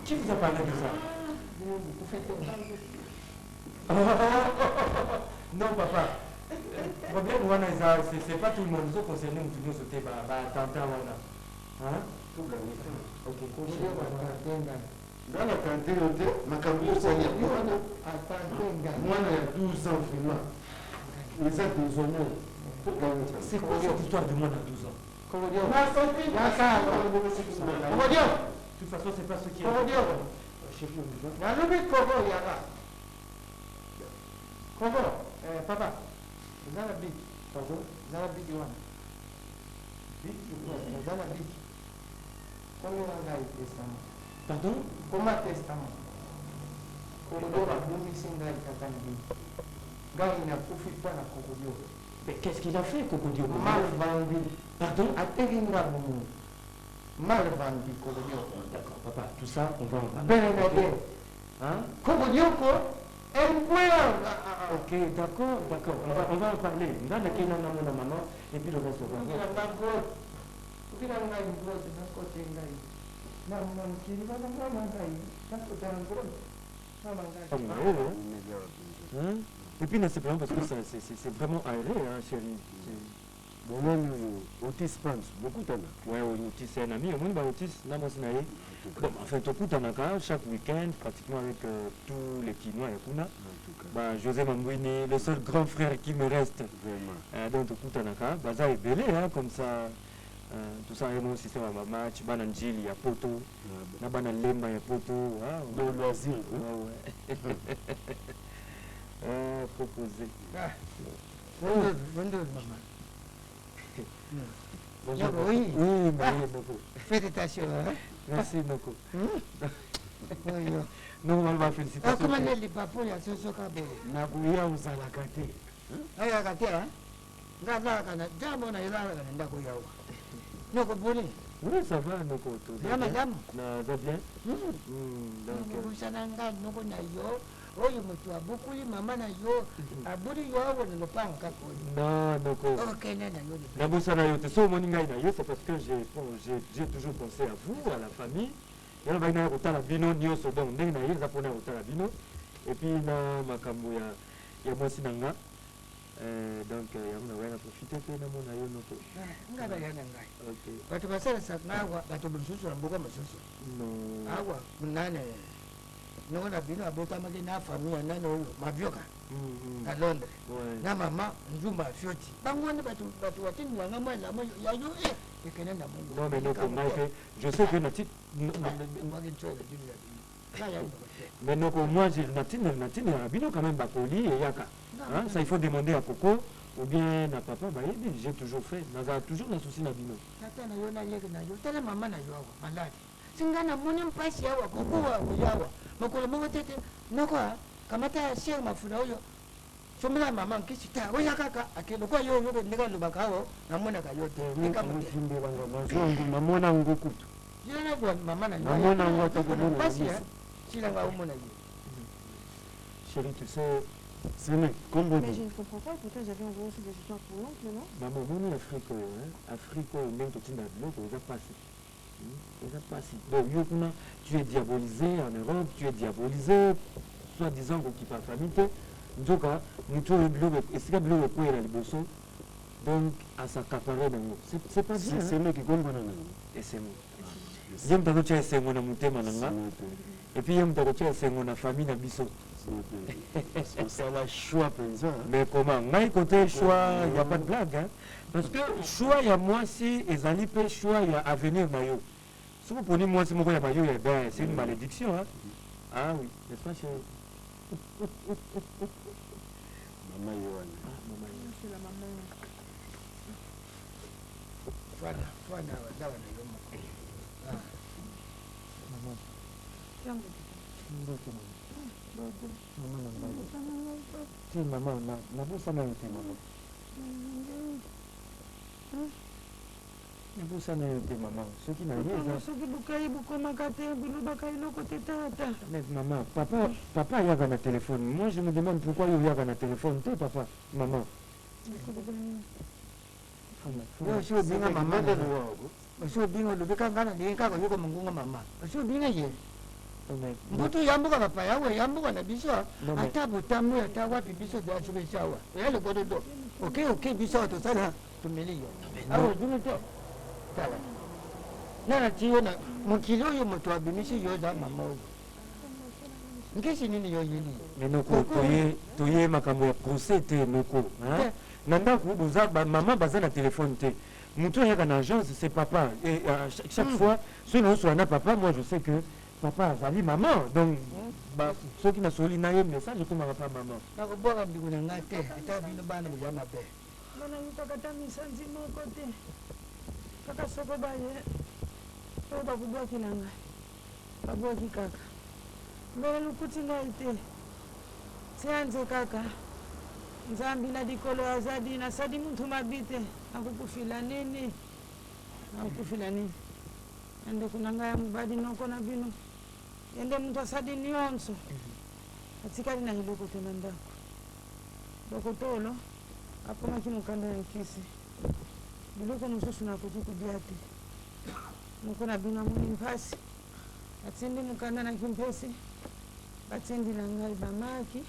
Speaker 3: Qui vous a parlé de ça? Non, papa. Le problème, c'est pas tout le monde. Nous sommes concernés, nous sommes sautés par hein? Ok.
Speaker 5: ngana kantino te makambo osali ya mwana ya 12 ans vraiment eza désonné.
Speaker 3: C'est quoi cette histoire de moi à 12 ans? De toute façon, c'est pas ce qui est.
Speaker 1: Papa, zala big. Pardon? Zala big one. Big? Zala big. Combien on a eu testament?
Speaker 3: Pardon?
Speaker 1: Comment testament? Kokodio a boumi singa ikatani big. Gars, il n'a profité pas la Kokodio.
Speaker 3: Mais qu'est-ce qu'il a fait, Kokodio?
Speaker 1: Mal vendu.
Speaker 3: Pardon?
Speaker 1: A Teringa Boumou. Mal vendu, Kokodio.
Speaker 3: D'accord, papa, tout ça, on va en parler.
Speaker 1: Bernadette.
Speaker 3: Hein?
Speaker 1: Kokodio,
Speaker 3: ok, d'accord. On va en parler. Dans la kena na maman, et puis le reste on va voir. Hein? Et puis, c'est vraiment parce que c'est vraiment aéré, hein, chérie.
Speaker 5: Bon, même Otis pense beaucoup de temps.
Speaker 3: Ouais, Otis, c'est un ami. Au moins, Otis, là, moi, c'est bon, enfin, tout coup, chaque week-end, pratiquement avec tous les Kinois et Kuna. José Mambouini, le seul grand frère qui me reste. Vraiment. Donc, tout coup, ça est belé, hein, comme ça. Tout ça, il y a un système à maman, tu vas dans Njili, il y a Poto. Là, dans Lemba, il y a Poto.
Speaker 5: Dans l'asile.
Speaker 3: Ouais. Proposé.
Speaker 5: Bonjour.
Speaker 1: Oui.
Speaker 5: Oui, Marie Noko.
Speaker 1: Félicitations.
Speaker 5: Merci Noko.
Speaker 1: Oui.
Speaker 5: Non, on va féliciter.
Speaker 1: Comment les papous, il y a ce soir.
Speaker 5: Nakuya uzalakate.
Speaker 1: Aya kate, hein? Gaza kana, jambo na ila kana ndako yawa. Noko boni.
Speaker 5: Oui, ça va Noko.
Speaker 1: Ya madame.
Speaker 5: Na va bien.
Speaker 1: Donc kusananga noko na yo. Oyo mutu abukuli mama na yo. Aburi yo wona lopanga ko.
Speaker 5: Non, Noko.
Speaker 1: OK na yo.
Speaker 5: Na bosana yo te so moninga na yo, c'est parce que j'ai toujours pensé à vous, à la famille. Yana baina kutala bino nyoso donc ndenge na yeza pona kutala bino. Et puis na makambo ya mwasi nanga. Donc yamuna wana profiter pe na mona yo Noko.
Speaker 1: Ngaba yana ngai.
Speaker 5: OK.
Speaker 1: Batu basala saknawa batu bususu mboka masusu.
Speaker 5: Non.
Speaker 1: Awa kunane. Nona bino abota mali na famille nana oyo mavyoka. À Londres.
Speaker 5: Ouais.
Speaker 1: Na mama njumba fioti. Bangwana batu watini wanga mwana mo ya yo ekene na mungu.
Speaker 5: Non mais Noko Mike, je sais que Nati mais Noko moi j'ai Natine Abino quand même bakoli et yaka. Hein, ça il faut demander à Coco ou bien à papa bah j'ai toujours fait. Naza toujours na souci na bino.
Speaker 1: Tata na yo na yeke na yo. Tala mama na yo awa maladi. Singana moni mpasi yawa Coco wa yawa. Makolo mo tete Noko kamata share mafuta oyo. Somela mama nkisita oya kaka akelo kwa yo ndika lubakao namona kayote nikamute
Speaker 5: Kimbe banga mazongo mamona ngokutu.
Speaker 1: yana kwa mama na
Speaker 5: Mamona ngoto komona
Speaker 1: basi sila nga umona yo.
Speaker 5: Chérie, tu sais c'est vrai comme
Speaker 6: Mais je ne comprends pas, pourtant j'avais envoyé aussi des histoires pour l'oncle, non?
Speaker 5: maman moni Afrique hein Afrique même tout na biloko eza passé. Eza passé. Donc yo kuna tu es diabolisé en Europe, tu es diabolisé soi-disant ko ki pa famille. Nzoka mutu biloko esika biloko ko era liboso donc à s'accaparer nango c'est pas bien c'est moi qui comprends et c'est moi yem tako cha esengo na mutema nanga et puis yem tako cha esengo na famille na biso
Speaker 3: ça va choix penza
Speaker 5: mais comment ngai côté choix y a pas de blague hein parce que choix ya moi si ezali pe choix ya avenir na yo si vous prenez moi si moko ya mayo ya ben c'est une malédiction hein ah oui n'est-ce pas chérie
Speaker 3: maman Yohane
Speaker 6: C'est la maman.
Speaker 1: Fwana dawa na yo moko.
Speaker 5: maman
Speaker 6: Tiens,
Speaker 5: ti maman nabosana yo te maman nabosana yo te maman soki na ye eza
Speaker 4: soki bukai bukomaka te bilobaka eloko te tata.
Speaker 5: mais maman papa ayaka na téléphone moi je me demande pourquoi yo oyaka na téléphone te papa maman
Speaker 1: Yo sio binga mama na yo. Sio binga lubika ngana ni kaka yuko mungunga mama. Sio binga ye. Mbutu yambuka papa yawe yambuka na biso ata butamu ata wapi biso za chube chawa. Yale godo do. Okay biso to sana tumeli yo. Awo binga to. Tala. Nana tiyo na mukilo yo mutu abimisi yo za mama oyo. Ngesi nini yo yini?
Speaker 5: mais Noko toye makambo ya procès te Noko hein na ndako boza maman baza na téléphone te mutu ayaka na agence c'est papa et chaque fois soki naoswala na papa moi je sais que papa azali maman donc soki nasoli na ye message ekomaka pa maman
Speaker 1: Nakubwaka mbiku na nga te ata bino bana buza mabe.
Speaker 4: Bana yutaka ta misanzi moko te. Kaka soko baye. Oyo bakubwaki na ngai. Babwaki kaka. Mbele lukuti ngai te. Sianze kaka. Nzambi na dikolo azadi na sadi muntu mabi te. Nakukufila nini? Nakukufila nini? Ende kuna ngai ya mubadi noko na bino. Ende muntu asadi nyonso. Atikali na hiloko te na ndako. Dokotolo akomaki mokanda ya nkisi biloko mosusu nakoki kolia te moko na bino amoni mpasi atindi mokanda na kimpesi batindi na ngai bamaki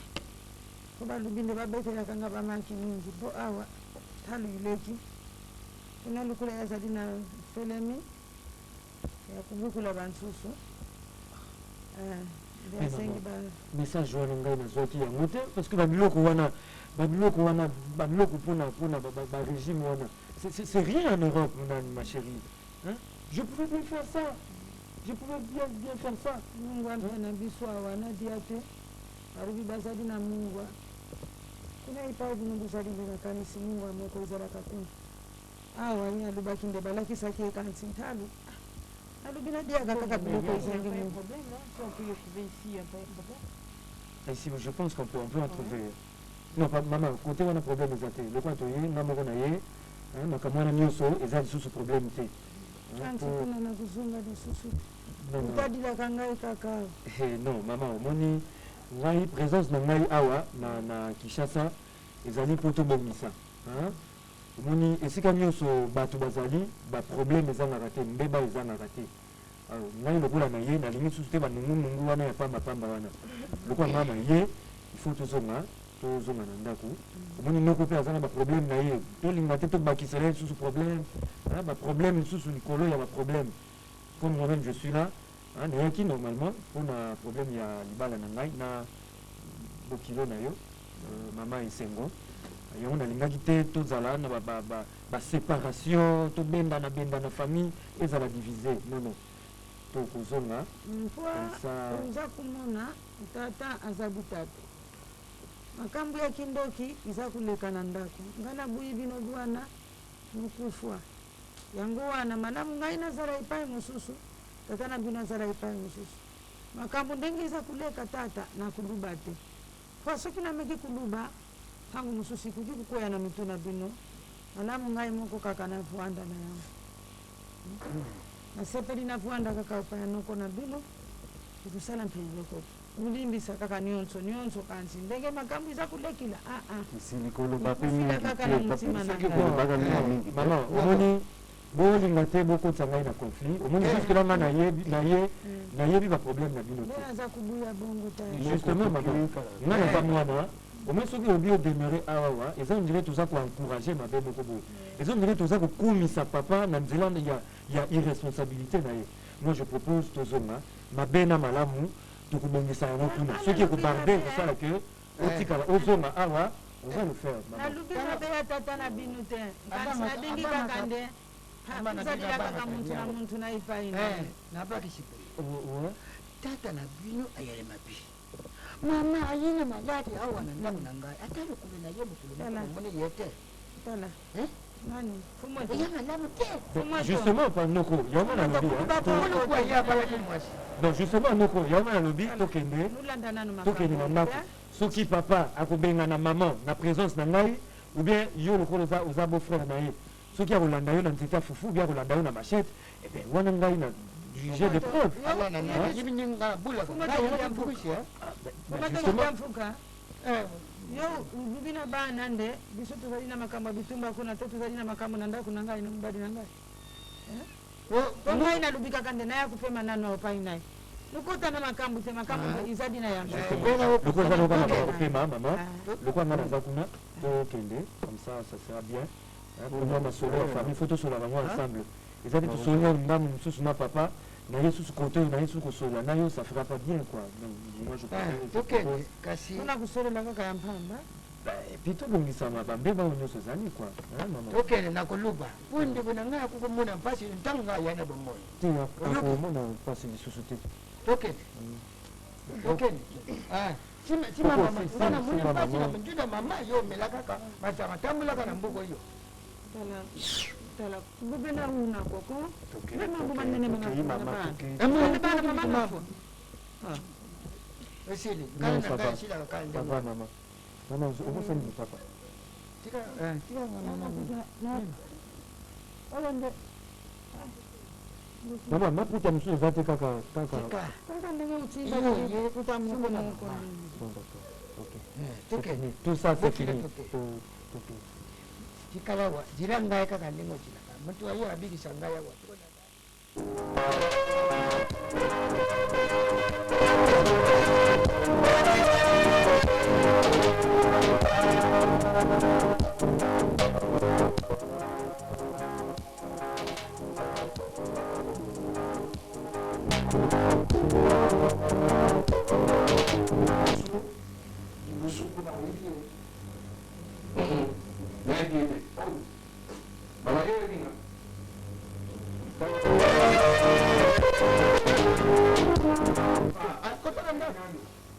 Speaker 4: po balobi nde babetelaka nga bamaki mingi mpo awa talo ileki kuna lokola yazali na felemi ya kobukula bansusu nde asengi
Speaker 5: message wana ngai nazwaki yango te parce que babiloko wana babiloko mpona barégime wana c'est rien en Europe ma chérie hein? Je pouvais bien faire ça bien faire ça
Speaker 4: mungwa mpe na biso awa nadia te balobi bazali na mungwa kuna epai bino bozali nde nakanisi mungwa moko ezalaka te awa ni alobaki nde balakisaki ye kanti ntalo alobi nadiaka kaka biloko ezangi
Speaker 6: Pas de
Speaker 4: mo
Speaker 6: problème, là. Si on peut y trouver ici, il n'y a pas de problème.
Speaker 5: Ici, je pense qu'on peut en trouver. Non, pas maman, côté on a problème exact. Le quoi tu es, maman on a yé, ma camana nyonso, et ça sous ce problème té.
Speaker 4: kanti kuna na kuzunga lisusu
Speaker 5: Non, non.
Speaker 4: utadilaka ngai kaka
Speaker 5: Non, maman, moni ngai présence na ngai awa na Kinshasa, ezali poto bongisa. Hein? Moni esika nyonso bato bazali, ba problème ezanga te, mbeba ezanga te. Ngai lokola na ye, na lingi susu te ba nungu wana ya pamba wana. Lokola mama ye, il faut tozonga na ndako. Moni noko pe azanga ba problème na ye. To linga te to bakisela susu problème. Hein, ba problème susu likolo ya ba problème. Comme moi-même je suis là, hein, qui normalement pour un problème il y a libala na ngai na bokilo na yo, maman esengo. Yo on a lingaki te tozala na ba séparation, to benda na famille et ça la diviser. Non. To kozonga.
Speaker 4: mpoa oza komona tata aza butato makambo ya kindoki iza kuleka na ndako nga nabuyi bino bwana mukufwa yango wana malamu ngai nazala epai mosusu tata na bino azala epai mosusu makambo ndenge iza kuleka tata na kuluba te po soki nameki kuluba ntango mosusu ikoki kokwea na mito na bino malamu ngai moko kaka na vwanda na yango nasepeli na vwanda kaka epai ya noko na bino ekusala mpe eloko kolimbisa kaka nyonso kanti ndenge makambo eza kulekila kofila kaka na motima na ngai
Speaker 5: Maman, omoni bolinga te bokotisa ngai na conflit. Omoni jusque là nga nayebi ba problème na bino
Speaker 4: nde
Speaker 5: te.
Speaker 4: naza kobuya bongo ta
Speaker 5: Justement maman, nga naza mwana omoni soki obi odemere awawa eza ondire toza koencourage mabe moko boye eza ondire toza kokumisa papa na nzela ya irresponsabilité na ye. Moi je propose tozonga mabe na malamu tokobongisa yango kuna soki ekobarde kosala ke otikala ozonga awa on va le faire maman.
Speaker 4: naluki mabe ya tata na bino te kanti nalingi kaka nde ozalila kaka muntu na muntu na epai na
Speaker 1: nabakisipe
Speaker 5: Ouais.
Speaker 1: tata na bino ayele mabe mama ayina maladi awa na ndako na ngai atali kube na ye mokolo moni ye te
Speaker 4: tala nani fumo
Speaker 1: eya malamu te
Speaker 5: Justement, pas noko, yama na lobi.
Speaker 1: kwa ye abalaki mwasi
Speaker 5: Non, justement noko, yama na lobi tokende.
Speaker 4: nolanda nanu
Speaker 5: Tokende na ndako. Soki papa akobenga na maman na présence na ngai ou bien yo lokolo oza beau frère na ye. Soki akolanda yo na nzete ya fufu ou bien akolanda yo na machette, eh bien wana ngai na juger des preuves.
Speaker 1: awa na yebi ninga bula
Speaker 4: fumotoya mfuka yo lubi na bana nde biso tozali na makambo ya bitumba kuna te tozali na makambo na ndako na ngai na mobali na ngai po ngai nalubi kaka nde naya kopema nano epai naye lokota na makambo te makambo ezali na yango
Speaker 5: Loko eza loka na kopema maman. Loko nga naza kuna tokende comme ça sera bien. Pour moi masolo ya famille faut tosola bango ensemble. Ezali tosola ndamu mosusu na papa na ye susu kote na ye susu kosola na yo ça fera pas bien quoi. Donc moi je
Speaker 1: tokende kasi
Speaker 4: mpona kosolola kaka ya mpamba
Speaker 5: et puis tobongisama bambeba oyo nyonso ezali quoi. Maman.
Speaker 1: tokende na koluba po ndeko na ngai akokomona mpasi ntango ngai ayana bomoi
Speaker 5: Te akomona mpasi lisusu te.
Speaker 1: tokende simamamana moni mpasi na ntina mama yo omela kaka matanga tambolaka na mbuko yo
Speaker 4: tala bube na una koko mema buma nene
Speaker 5: Maman,
Speaker 4: bana
Speaker 1: esili
Speaker 5: Non,
Speaker 1: kala
Speaker 5: ça
Speaker 1: na
Speaker 5: va.
Speaker 1: ngai esilaka kala
Speaker 5: Ça va, maman. Maman, on va faire du papa.
Speaker 4: oyo nde
Speaker 5: Maman, maputa mosusu eza te kaka.
Speaker 4: kaka ndenge otiba
Speaker 1: Iyo,
Speaker 4: kuta moko moko
Speaker 5: Bon, d'accord. Ok.
Speaker 1: tokende
Speaker 5: C'est fini. Tout ça, c'est
Speaker 1: Tokende,
Speaker 5: fini.
Speaker 1: tokende. tikala wa zila ngai kaka ndenge otilaka moto ayo abikisa ngai awa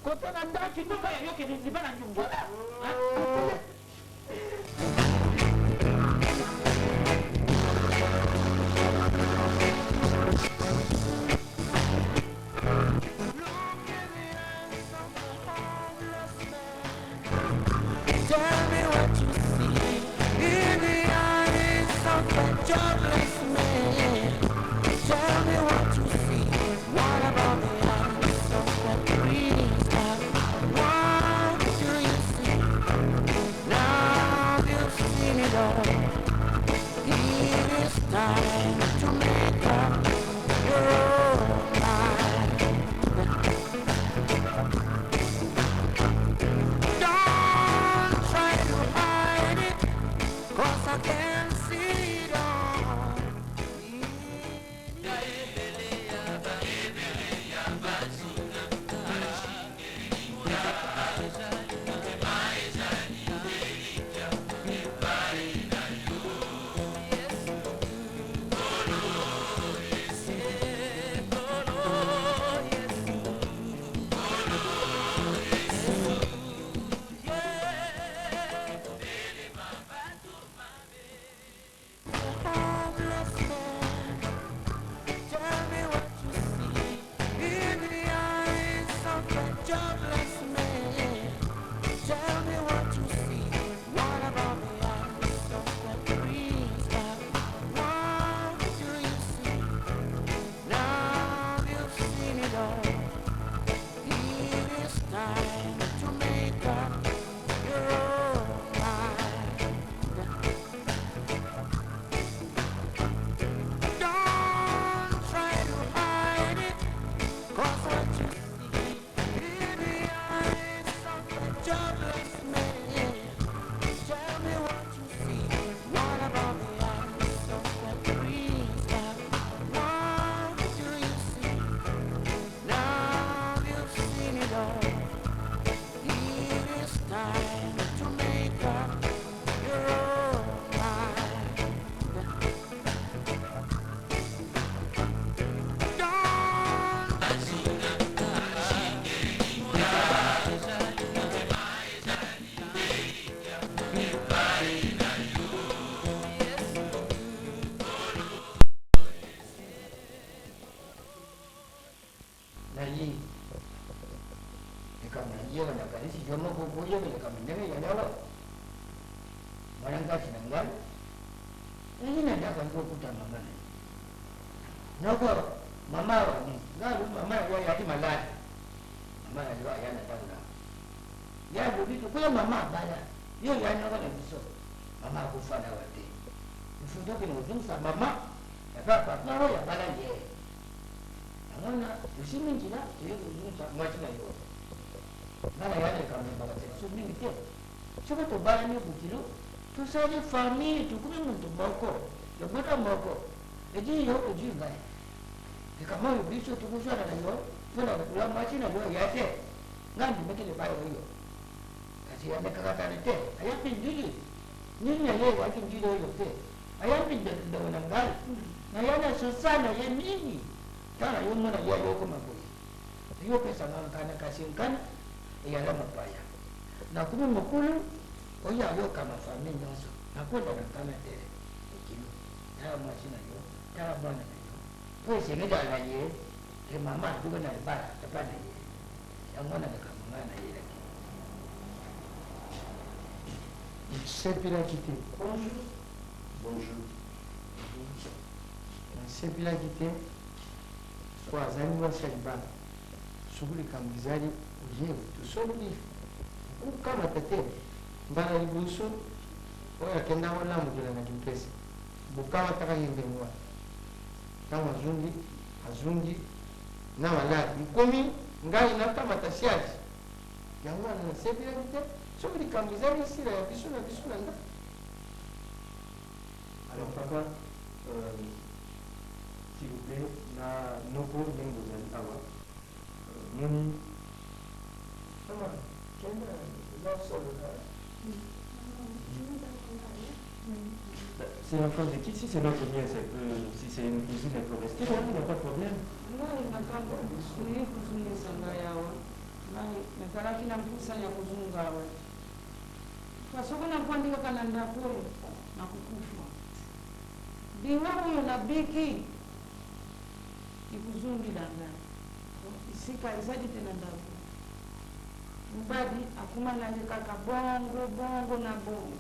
Speaker 1: kota na ndaki toka yoke nizibana nyungu
Speaker 7: jobless man. Tell me what you see. What about the eyes of that green sky? What do you see? Now you've seen it all. It is time to make up your own mind. Don't try to hide it, 'cause what you see in the eyes of the jobless man. Tell me what you see. What about the eyes of that green sky? What do you see? Now you've seen it all. It is time to make up your own mind.
Speaker 1: Nayi ika nayi wana kanisi jomo kukuja bila kamendeme ya dawa maranga sinanggal ini nanda kan kukuta mama ni noko mama ni ngalu mama ya yati malai mama ya juga ya nanda na ya begitu kwa mama bala yo ya noko na biso mama kufana wate mfundo kinozungsa mama ya papa na ya bala ye angona usiminjira yezungsa mwachina yo nana yale kama bakate so mingi te soka to bala ni bukilo to sare family to kuma muntu boko yo bota boko eji yo oji ngai de kama yo biso to kushara na yo funa kula mwachina yo yate ngambi mekele bayo yo kasi ya mekakata te ayapi ndili nini yale wakinjili yo te ayapi ndo na ngai na yana sasana ya nini kana yo mwana ya yo kama boy yo pesa ngana kana kasinkana ya lama paya na kuma mukulu oya yo kama family nyoso na kwenda na kana tere kilo ya machina yo ya bwana na yo pues ni dala ye ke mama duga na bara tapana ye ya mwana na kama ngana ye laki sepila kite bonjour bonjour sepila kite kwa zani wa shaiba shughuli kamgizali ujevu tusoni kama tete mbana ibusu oya kenda wala mujila na kimpesi bukawa taka yende mwa kama azungi na wala ikomi ngai na kama tashiaji yangwa na sepila kite shughuli kamgizali sira ya bisuna nda.
Speaker 5: Alors papa, s'il vous plaît, na noko nengozali awa moni
Speaker 1: Sama kenda la solo là.
Speaker 5: c'est l'enfant de qui? Si c'est notre nièce, si c'est une cousine, elle peut rester, il n'y a pas de problème.
Speaker 4: ngai nakamba suli kuzungisa ngayawa ngai nakalaki namkusanya kuzungawa kasoko nakuandika kana ndakulu nakukufa dinga huyo na biki ikuzungila ngai isika izadi tena ndaku mbadi akumalanje kaka bongo na bongo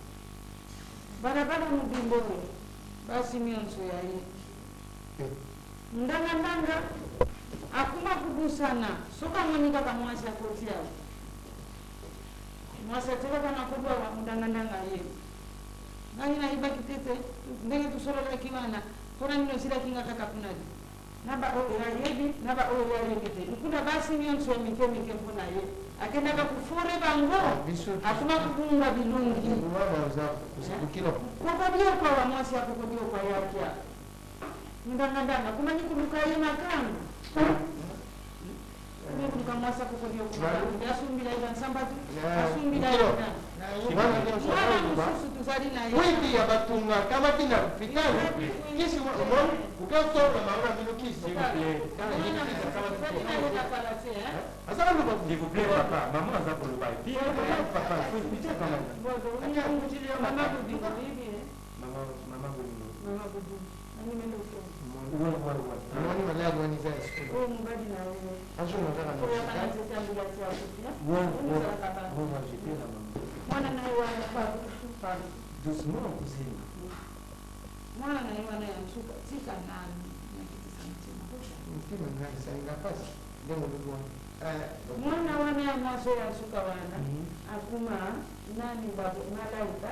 Speaker 4: barabara mubimbo basi mionso yaye ndanga akuma kugusana soka mwini kaka mwasi akotia mwasi ateka kana kubwa ndanga ye nani na iba kitete ndenge tusorola kiwana kona nino sila kinga kaka kunadi naba o ya yebi naba o ya yekete ukuna basi mionso ya mike mpona ye akenda kufure bango akuma kugunga bilungi kokodio kwa wa mwasi akokodio kwa yakia ndanga kuma nikuluka ye makanga nikuluka mwasi akokodio kwa yasumbila ila nsambatu yasumbila ila mwana mususu tuzali na ye
Speaker 1: Wiki ya batunga kama kina fitani kisi umon ukatora maura minukisi
Speaker 5: Asala nous s'il vous plaît papa, maman a ça pour le bail. Puis papa, faut écouter quand même.
Speaker 4: Maman
Speaker 5: Maman,
Speaker 1: amoni maladi wana eza esukulu
Speaker 4: oyo mobali na ye
Speaker 1: azonga kaka na
Speaker 4: oyo akana
Speaker 1: hopital
Speaker 4: nzete ya mbulati ya kopia
Speaker 5: j'étais là,
Speaker 4: mwana na ye wana pardon
Speaker 5: doucement, cousine.
Speaker 4: mwana na ye wana ya nsuka tika nani nakitisa mtima
Speaker 1: mtima nalisalinga pasi ndenge olobi wana
Speaker 4: mwana wana ya mwaso ya nsuka wana akuma nani malaika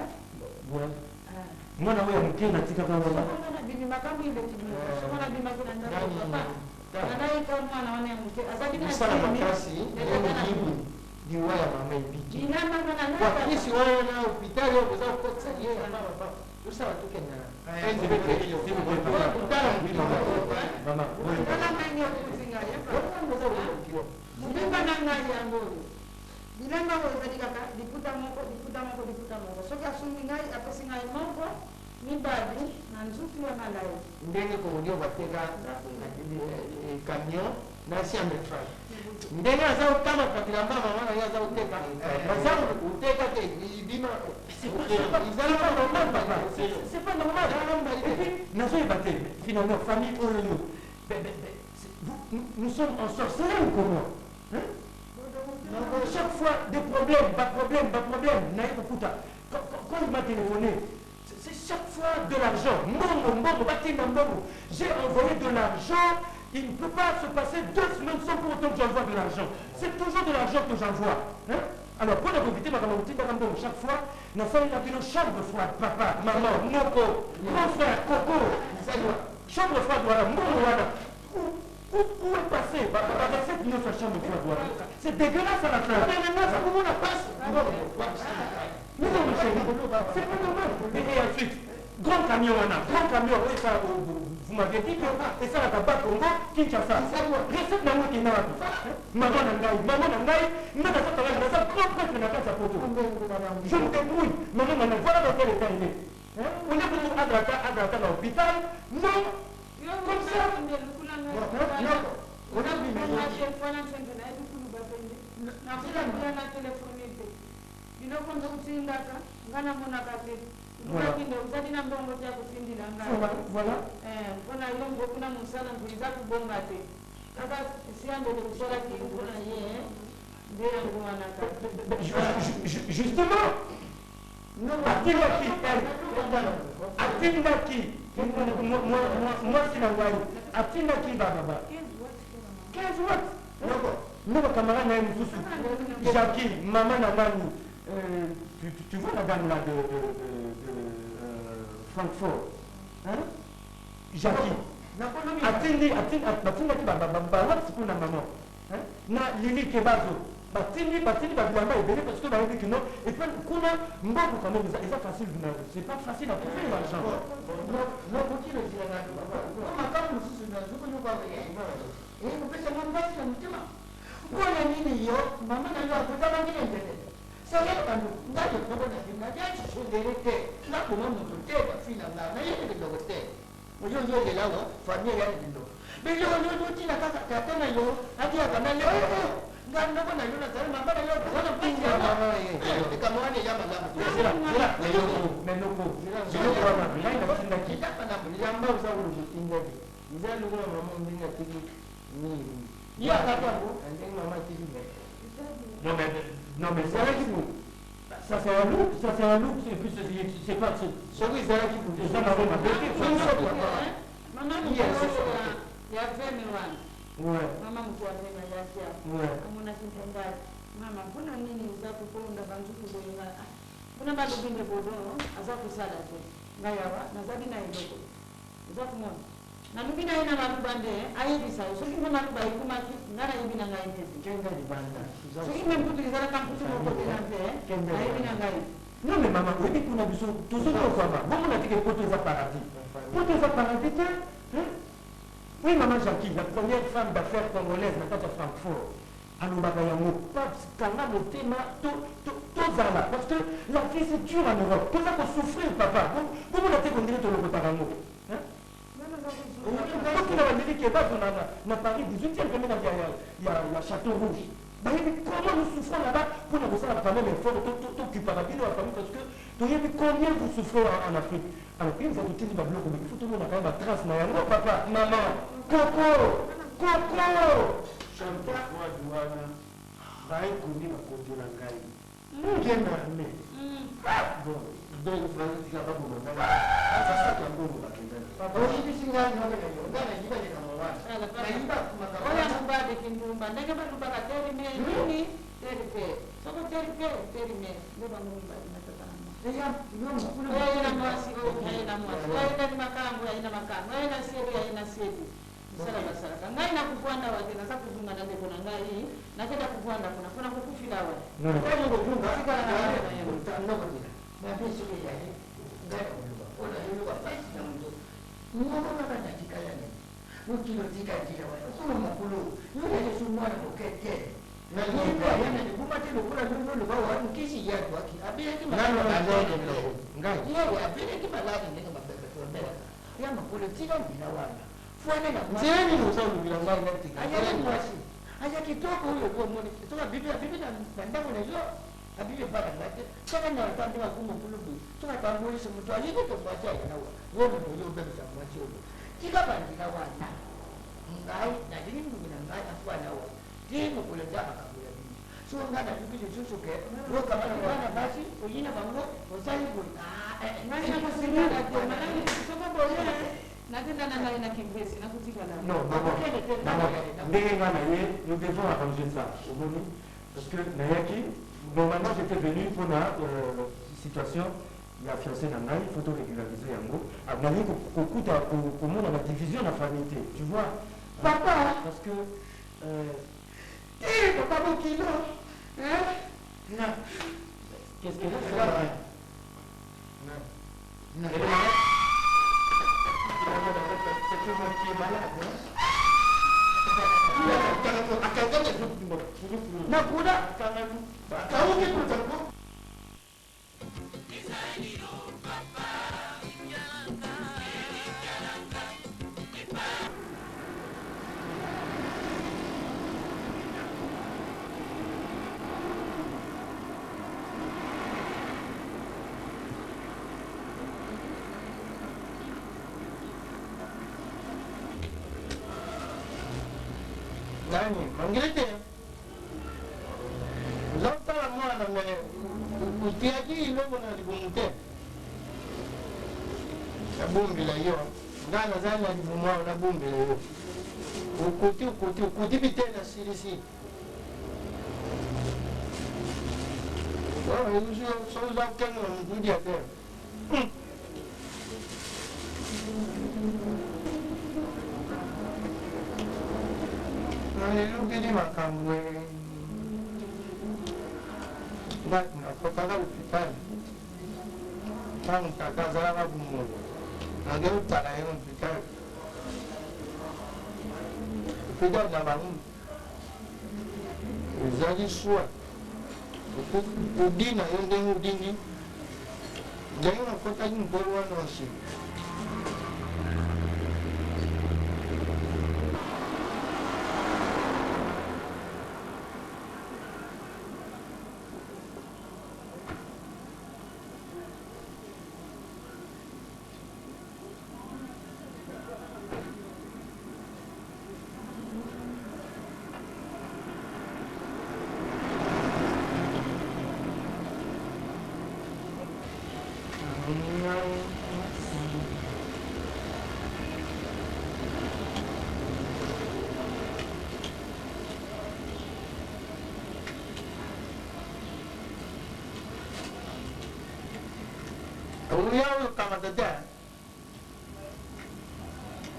Speaker 5: Mwana wewe mke natika kama
Speaker 4: mwana bibi makambo ile tibu mwana bibi makina ndani papa anai kwa mwana wana ya mke azaki na
Speaker 1: sala makasi ndenge jibu liwaya mama ibiki
Speaker 4: inama kana
Speaker 1: kwa kisi wana na hospitali hapo za kukotsa yeye mama papa usaba tukenya enzi beke hiyo kutana mbibi mama
Speaker 4: kana nani ya kuzinga ya papa ngoza ukiwa mbimba na ngani ya ngoro bilamba ngo ezali kaka liputa moko soki asumbi ngai apesi ngai moko mibali na nzuki ya malai
Speaker 1: ndenge komonio bateka camion na siambe trai ndenge aza otama pakilamba mama na ye aza oteka aza oteka te ibima
Speaker 5: c'est pas normal. Et puis, finalement, famille Oloyo, nous sommes en sorcellerie ou comment hein? Chaque fois, des problèmes, pas de problème. Quand il m'a téléphoné, c'est chaque fois de l'argent. J'ai envoyé de l'argent. Il ne peut pas se passer 2 semaines sans pour autant que j'envoie de l'argent. C'est toujours de l'argent que j'envoie. Hein? Alors, pour la profiter, chaque fois, nous avons une chambre froide, papa, maman, Moko, mon frère, Coco, chambre froide, voilà, où est passé cette notre chambre froide, voilà. C'est dégueulasse à la fin. Comment on a passé? Non, mon chéri, c'est pas normal. Et ensuite, grand camion, oui, ça, vous m'avez dit que c'est ça la tabac Congo, Kinshasa. Recette dans mon Kina. Maman Nangaï, grand prêtre n'a pas sa photo. Je me débrouille. Maman Nangaï, voilà dans quel état il est. On est venu à l'hôpital. Non, comme ça. Voilà. Justement, Jackie, maman Nangani, tu vois la dame là de Francfort, hein? Jackie, attendi maman, na Lili Kebazo, batini babilamba ebele parce que bayebi que non, et puis kuna mbaku quand même c'est facile, c'est pas facile à trouver l'argent.
Speaker 1: Kuna nini yo mama na yo akutana ngine ndete sasa kando ngaje kubona kinga jaji sungerete na kuma mtu tega fina na yeye ndio gote moyo yo lawa familia yake ndio bejo yo tina kaka tena yo hadi akana leo ngana bana yo na tena mama yo bana pinga mama yeye kama wani ya mama sira leo menoko sio kwa mama ndio kinga kita na mliamba ushauri mtinga ndio ndio mama mbinga tiki ni il y a là-bas,
Speaker 5: non mais c'est vrai qu'il faut. Ça c'est un loup, et puis c'est pas ce qui est là qui vous dit. Ça n'a rien à voir.
Speaker 4: Maman, il y a fait mes ones.
Speaker 5: Ouais.
Speaker 4: Maman, vous avez ma yafia.
Speaker 5: Ouais.
Speaker 4: Mon assistant, maman, vous n'avez ni vous avez pour une avance pour vous. Vous n'avez pas de bien de boudon, à ça pour ça là. Nayawa, Nazadi Naïdoko. Vous avez mon. Nalubi na ina mabande ayibisa soki ngoma ba ikuma ngara yibina ngai tesi
Speaker 1: kenga libanda
Speaker 4: soki même pour les ala kamputu ko dinante ayibina ngai
Speaker 5: non mais maman oui pour na biso toujours quoi bon on a dit que poto va paradis hein oui maman Jackie la première femme d'affaires congolaise na kata Francfort alobaka yango kanga motema to zala parce que la vie c'est dur en Europe comment qu'on souffrir papa bon on a dit qu'on dirait to le parango hein on a dit que bas on a Paris 18e comme il y a Château Rouge comment nous souffrons là-bas pour nous faire quand même effort, t'occuper la famille parce que combien vous souffrez en Afrique. Alors, une fois que tu dis, il faut tout le monde a quand même la trace, papa, maman, Coco,
Speaker 3: Chantal kwa duwana bai kuni makoto na ngai.
Speaker 5: mais
Speaker 3: Donc Francis ka babu na ngai. Sasa kwa nguvu bakenda.
Speaker 1: Papa usibisinga nyoka nyoka. Ngana jiba ni kama wana. Na imba kumaka.
Speaker 6: Oya mbade kindumba ndege bantu bakateri me nini teripe. Soko teripe ndoba ngumba inataka.
Speaker 1: Eya yomo kuna.
Speaker 6: Oya mwasi oya mwasi. Oya ni makambo ina makambo. Oya ina sedi. Sala basala. Ngai na kukwanda wake na sasa kuzunga na ndeko na ngai na kenda kukwanda kuna kukufila wale.
Speaker 1: Kwa hiyo kuzunga sika na ndoka tena. Na pesa ile yake. Ngara ulikuwa. Ona yule wa pesa na mtu. Mwana kana tikaya ni. Mukilo tikaya wale. Kuna makulu. Yule ni sumwana kokete. Na yeye yana ni kuma tena kula ndio kwa watu kishi yake waki. Abia kima. Ngano na ndio ndio. Ngai. Yeye abia kima lani ndio mabebe kwa mbele. Ya makulu tika bila wana. Njiani musaulu bila ngao ngati. Ayale mwasi. Aya kitoko huyo kwa mwone. Toka bibi na bandamu na hiyo. Bibi baba ngati. Toka na tambi wa kumu kulubu. Toka tambo hizo mtu alike kwa mwacha yanawa. Wewe ndio hiyo bebe za mwacha huyo. Tika bandi na wana. Ngai na dini ndugu na ngai afu anawa. Dini kuleta akabula bibi. So ngana bibi chuchuke. Wewe kama ni bwana basi ujina bango usali boi.
Speaker 6: Ngai na kusinga kwa maana soko bora. Natenda na ngai na kimbesi na kutika na.
Speaker 5: Non, nous devons arranger ça. Parce que normalement j'étais venu pour la situation, il y a fiancé dans il faut régulariser en gros. Nani comment on a la division de la famille, tu vois.
Speaker 1: Papa,
Speaker 5: parce que
Speaker 1: papa mon kilo. Hein?
Speaker 5: Non. Qu'est-ce que c'est?
Speaker 1: Non.
Speaker 5: C'est moi qui est malade.
Speaker 1: Nani? Mangilete. Zotala mwana mwe utiaji ilogo na libumute. Na bumbi la hiyo. Ngana zana libumwa na bumbi la hiyo. Ukuti bitena sirisi. Wao yuzo soza kenu mkudi ya tena. Nilirudi makambwe nakotaga hospitali tangu kakazala babumungu nageutala yo hospitali hospitali na bangu ezali swa udina yo ndenge udini ndenge nakotaki mpolo wana osi Uliao kama dada.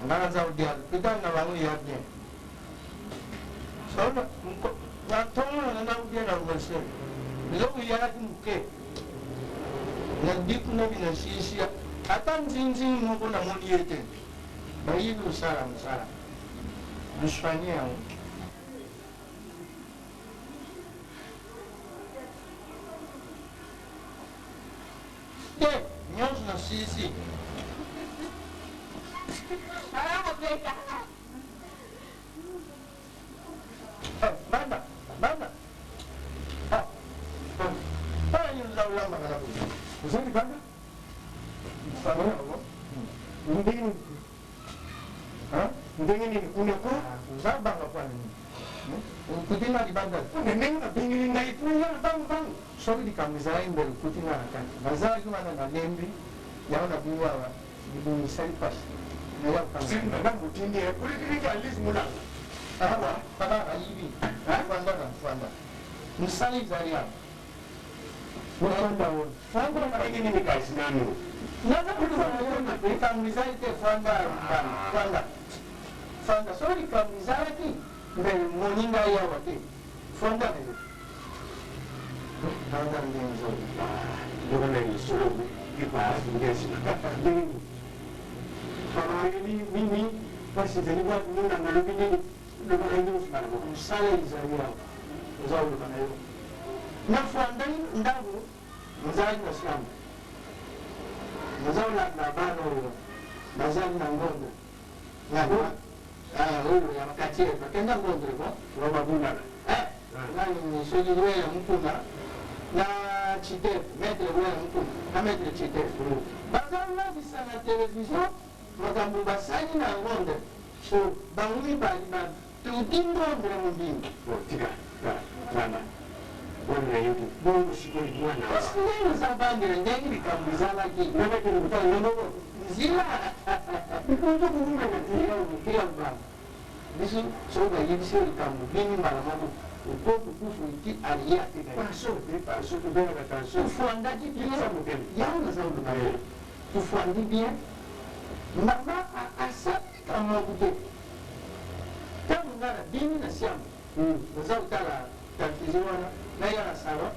Speaker 1: Ngana za udia. Kita na wangu yadne. So na tonga na udia na ngose. Bilo uyara kumke. Na diku na bina sisia. Ata nzinzin mo na muliete. Bayilu sala. Dushania. Nyos na sisi. Baba.
Speaker 3: Usali banga? Ndenge ndenge unako
Speaker 1: Zabanga kwa nini? Kutinga di banga.
Speaker 3: ndenge na bingili ngai kuya bang.
Speaker 1: Sobi di kamizara imbele kutinga na kani. Bazara kuma na lembi. Yaona buwa wa. Ibu sari pas. Na ya kamizara.
Speaker 3: Sina na mutindi kuri kiri alizi mula.
Speaker 1: Aha, baba ayibi. Fanda. Musali zaria.
Speaker 3: Fanda won. Fanda na ingini ni kaisi nanu.
Speaker 1: Nana kutu kamizara ite Fanda. Sobi kamizara ki. Mbele moninga ya wate. Fanda ne. Fanda ndio nzuri.
Speaker 3: Ndio na ni solo kipa ngesi. Mimi basi zilikuwa nina na mimi ndio ndio sana.
Speaker 1: Musali zaria. Nzao kana hiyo. Na Fanda ndabu mzaji wa Islam. Mzao na bano huyo. Mazani na ngondo. Ngabo. Huyo ya makatie. Bakenda ngondo kwa.
Speaker 3: Roba buna.
Speaker 1: Nani ni soji wewe mkuna. Na chitefu. Metre wewe mkuna. Na metre chitefu. Bazao na visa na television. Magambo basani na ngondo. So bangui bali ba. Tutingo ngre mbingi.
Speaker 3: Tika. Sana. Bwana yetu. Mungu sikoni mwana.
Speaker 1: Ndio sabandira ndengi likambizana ki.
Speaker 3: Ndio kilikuwa ndio
Speaker 1: Zila. Nikuja kuunga na kila mbamba. Bisu soga yibisi likambu bini mara mabu. Ukoku kufu iki aliyati na.
Speaker 3: Paso kubera katanso.
Speaker 1: Tufuanda kibia. Yana zangu na wewe. Tufuandi bia. Mama asa kama kute. Kama ngara bini na siamu. Zao tala takiziwana na yana sawa.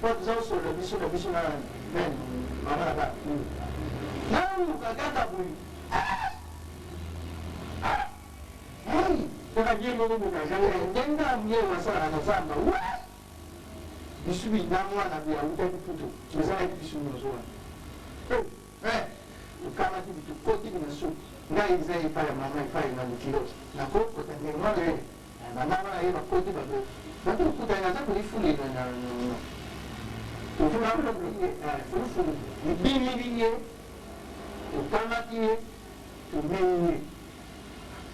Speaker 1: Kwa zao sola bisu na nani. Mama ba. Namu kakata bui. Hey,
Speaker 3: Kwa jimbo mungu kazanga.
Speaker 1: ndenga mye wasara na zamba. Bisubi namwa na bia utakufutu. Mzaa bisu mzoa. Ukama kitu koti na su. Ngai zai fanya mama ifanye na mkilo. Na koko tangemwa le. Na mama hiyo koti bado. Bado kutana kulifuli na Ukama mwenye fulufulu. Bimi biye. Ukama kiye. Umenye.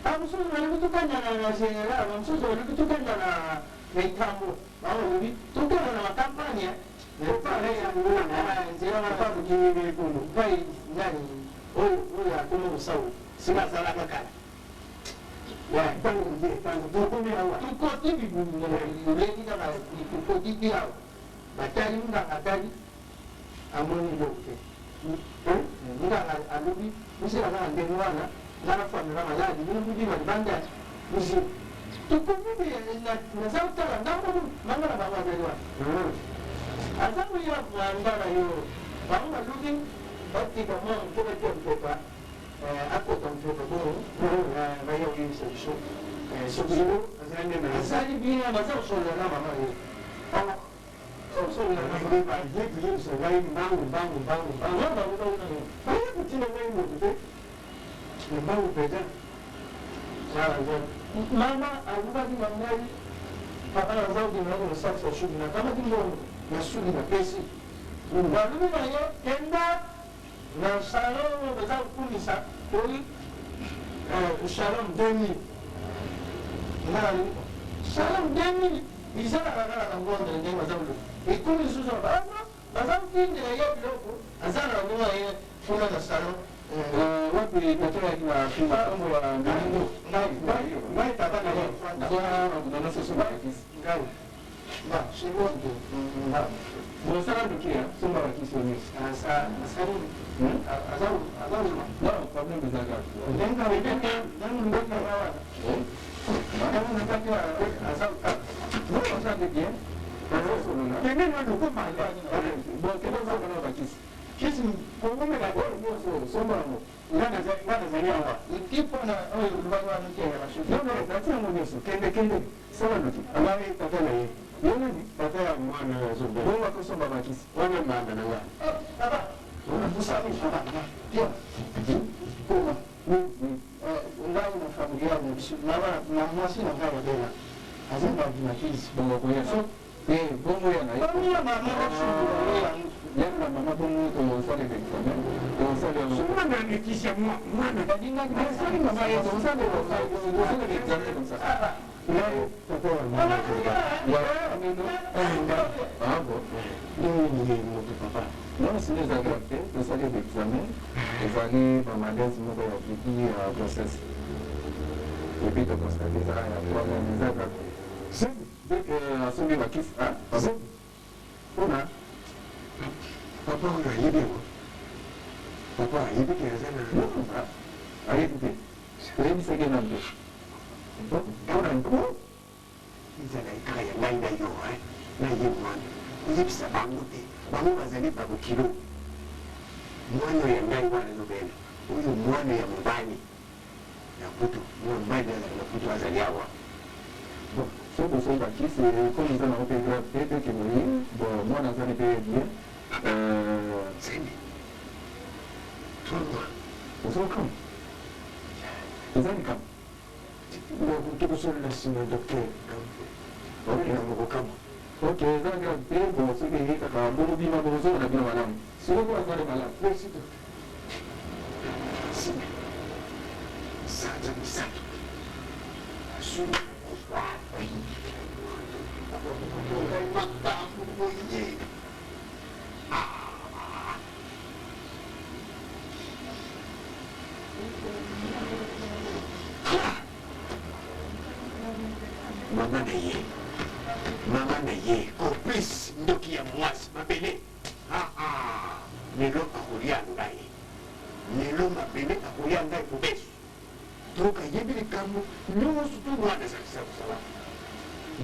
Speaker 1: Amusozo walikutukana na senera, amusozo walikutukana na mitambo. Bawo tukana na makampani ya pale ya nzira na pabu kiwe kundu. Kai nani? Oya kuma usau. Sina sala kaka. Ya tangu nje, tangu tukome hawa. Tukoti bibu muleki na tukoti pia. Batali nga atali amoni yote. Nga alubi, msira na ndenwana. Nara famila maladi ni mudi malibanda muzi tukumbi na zautala ndamu mangala baba delwa azamu ya mwandara yo bamba lugi bati kama mkoba kwa ako tamfoka bo na yo yisa so so biyo azani na azali biya mazao solo na mama yo so na mama ba yebi so wai bangu baba una kutina wai mo Mbau peja. Mama alikuwa kimangani. Papa na zao dinao sasa shughuli na kama kimbo na shughuli na pesi. Ndio na yo kenda na salon bazao kunisa. Koi salon demi. Nani? Salon demi. Bizana kana na ngondo ndio bazao. Ikuni suzo baba. Bazao kindi na yo kiloko. Azana ngoma yeye kuna na salon. Wapi natoa kwa fima kama wa ngango ngai tata na kwa na sasa kisi ngai ba shibo ndio bo sana dukia sumba wa kisi ni asa azau no problem za gafu ndenga wekeka nani ndoka rawa kama nataka azau no sasa dukia kene na ndo kwa mali bo kene za kwa kisi kisi kongome na kwa soma ngana zania wa ikipo na oyo lubagwa nuke ya mashuti no that's not muneso kende sawa nuki ambaye tatana yeye yeye ni tataya mwana zombe wewe kusoma bakisi wana maana na wewe baba unakusami baba pia kwa ngao na familia yangu mama na mwasi na ngao dela azamba tunakisi bongo kwa so
Speaker 5: bongo ya na ye
Speaker 1: bongo ya mama osungula
Speaker 5: yana mama bongo tosalema examen tosalema
Speaker 1: mwana amekisha mwana
Speaker 5: asali mama ye tosalema examen comme ça papa wa mama ya ameno ah bon ni moto papa non c'est des agapé tosalema examen ezali bamalaise moko ya pipi ya grossesse epuis tokonstate ezaka ya problème ezaka asombi bakisi mpona
Speaker 3: papa oyo ayebi yango papa ayebi ke aza na
Speaker 5: ayebi te oyebisaki na mpe
Speaker 3: mpona mpo ezala ekaka ya ngai na yo na ye mwana oyebisa bango te bango bazali bakokilo mwana ya ngai wana ezobele oyo mwana ya mobali ya kutu mobali azali na kutu azali awa
Speaker 5: bon so boso bakisi comme eza nango mpe grave te teke boye bon mwana azali mpe bien
Speaker 3: sende tolwa
Speaker 5: ozokama eza likama
Speaker 3: tokosolola nsima docteur okena moko kama
Speaker 5: ok eza grave te bon soki eye kaka bolobima bozona bino malamu siloko azali malamu
Speaker 3: merci docteur sima sanza misato asuma makambo boye mama na ye complice ndoki ya mwasi mabele lelo akolia ngai lelo mabele akolia ngai mobesu donc ayebi likambo nyonso to mwana azalisa kosala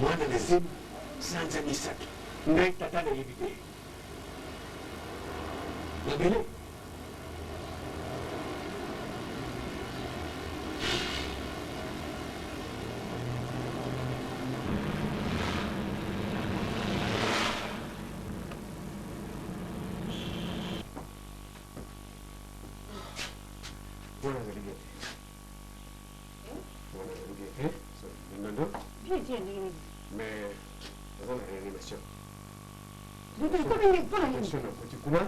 Speaker 3: mwana na zemi sanza misato ngai tata nayebi te mabele mais eza na réanimation réanimation na koti kuna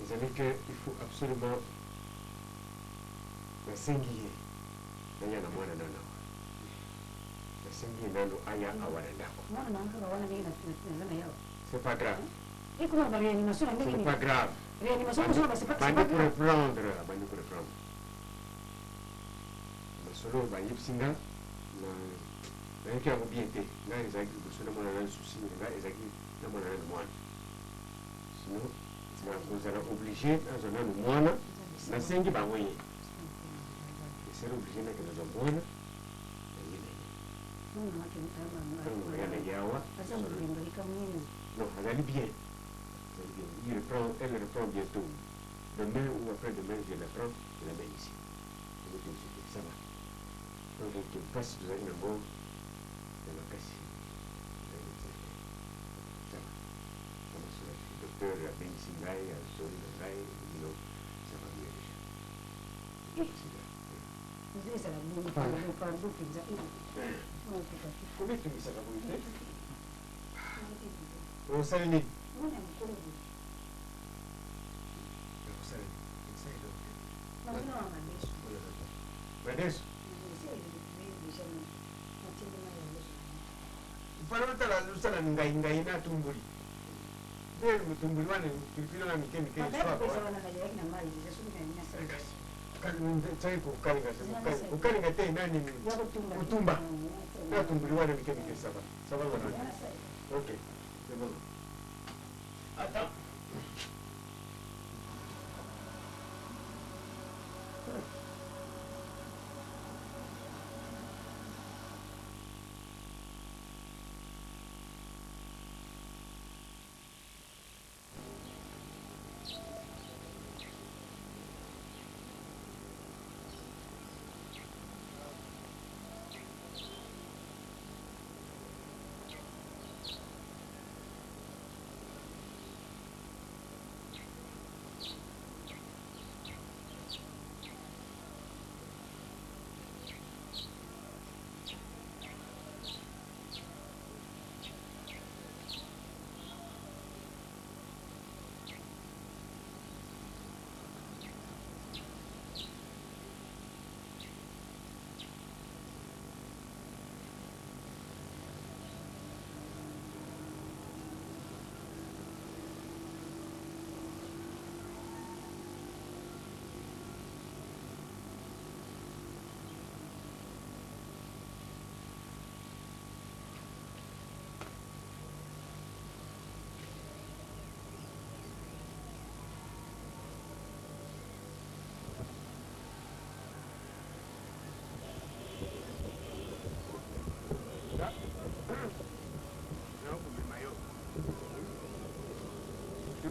Speaker 3: ezali ke il faut absolument nasengi ye naya na mwana nano awa nasengi ye nano aya awa na ndako c'est pas grave c'est pas grave bandi ko reprendre masolo bayebisi nga nayaki yango bien te ngai ezalaki liboso namona nani susi ngai ezalaki namona nani mwana sino nakozala oblige nazwa nanu mwana nasengi bango ye esali oblige nake nazwa mwana naye naye ya na ye awa non azali bien elle reprend bientôt demain ou après demain je la prends je la mets ici ça va donc mpasi tozali nango makasi docteur abengisi ngai asoli na ngai bino sava komi etungisaka boye te osali nini madeso mpana otala lusala ngai na tumbuli mpe mutumbuli wana pilipili wana mike mike sai kukalinga te nani kutumba na tumbuli wana mike mike sava wana ok c'est bon attends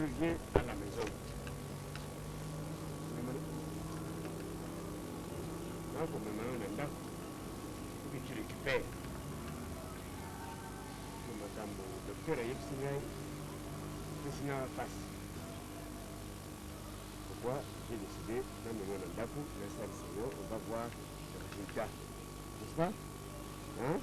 Speaker 3: reviens à la maison. Là, pour maintenant, on est là. Et tu récupères. Madame le docteur a expliqué que passe. Pourquoi j'ai décidé, dans le monde d'Apu, l'installer Seigneur, on va voir le résultat. N'est-ce pas? Hein?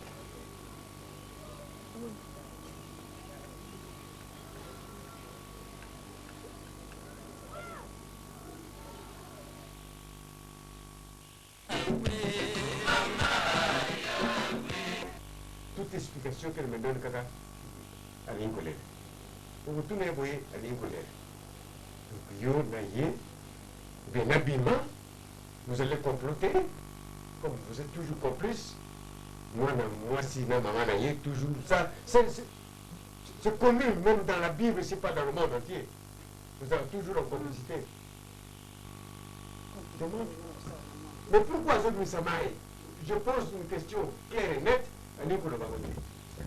Speaker 3: Toute explication qu'elle me donne, Kaka, elle est en colère. Pour vous tourner, vous voyez, elle est en colère. Donc, yo, naïe, bien habillement, vous allez comploter, comme vous êtes toujours complice. Moi, si maman naïe, toujours ça, c'est connu, même dans la Bible, c'est pas dans le monde entier. Vous avez toujours en complicité. Mais pourquoi je me samaille? Je pose une question claire et nette à Nicolas Baronnet.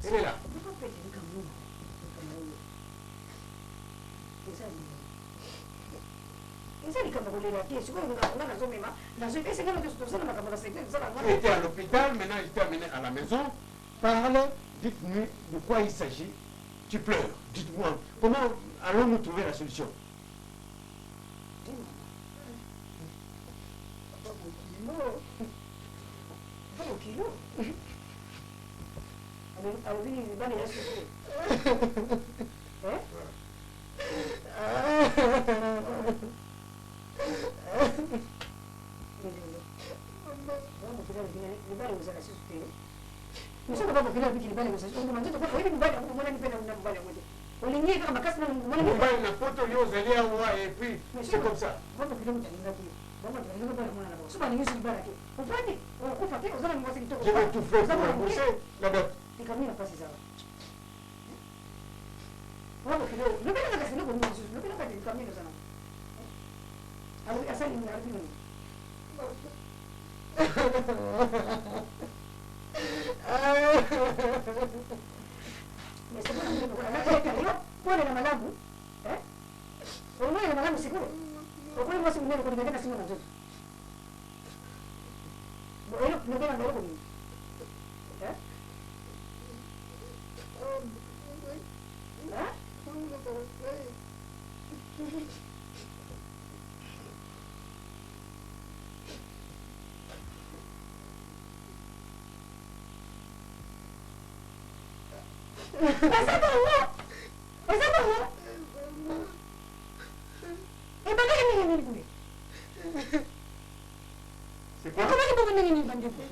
Speaker 3: Elle est là. Tu étais à l'hôpital, maintenant je t'ai amené à la maison. Parle, dites-nous de quoi il s'agit. Tu pleures. Dites-moi, comment allons-nous trouver la solution? C'est comme ça. Je vais tout faire pour rembourser la dette. C'est quoi?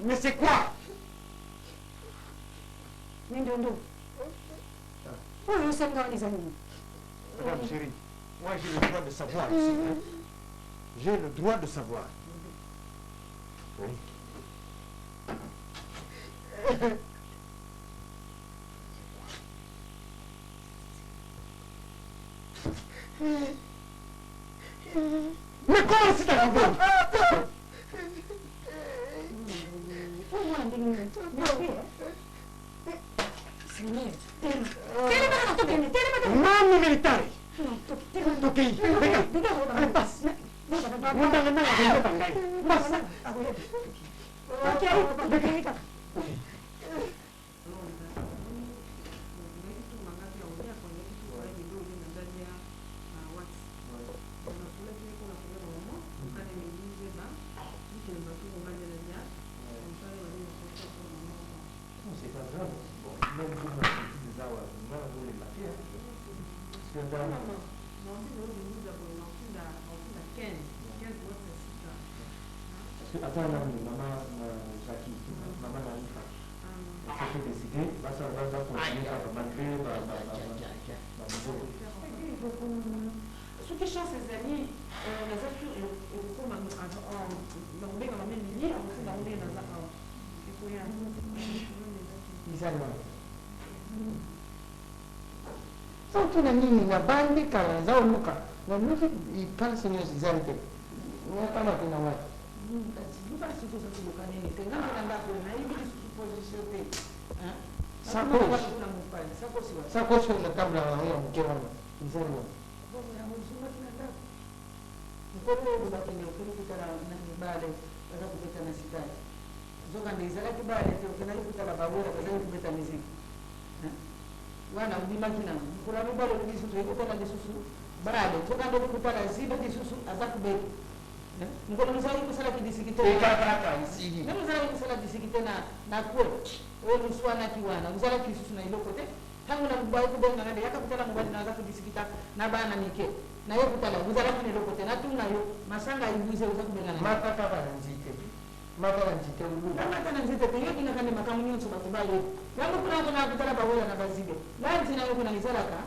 Speaker 3: Mais c'est quoi? Madame chérie, moi j'ai le droit de savoir aussi. Hein? J'ai le droit de savoir. Oui. Mais comment c'est arrivé? Mamma militare! Ok, venga, passe. Attends, maman Jackie, maman Narifa. Ça peut décider, va continuer à malgré
Speaker 6: ce qui change ces amis, les actions et le fond,
Speaker 1: Sacoche na kabla ya mke wangu. Mzee
Speaker 6: ukolo bakende ukolo kutala na bale baza kubeta na sitali zoka ndizala kibale te ukena kutala babura baza kubeta miziki wana ubimakina kula bale lisusu ekotala lisusu bale zoka ndo kutala zibe lisusu aza kubeta ngolo mzali kusala kidisikite
Speaker 1: ekakaka isigi
Speaker 6: ndio mzali kusala kidisikite na kwa wewe uswana kiwana mzali kisusu na iloko te tangu na mbaye kubonga ngande yakakutala mubali naza kudisikita na bana nike na yo kutala mzali kune iloko te na tunga yo masanga ibuze uza kubengana
Speaker 1: mataka banzite mataka nzite ulu
Speaker 6: mata na nzite te yo kinga kande makamu nyonso bakubale yango kuna kuna kutala bawola na bazibe lanzi na yo kuna nizalaka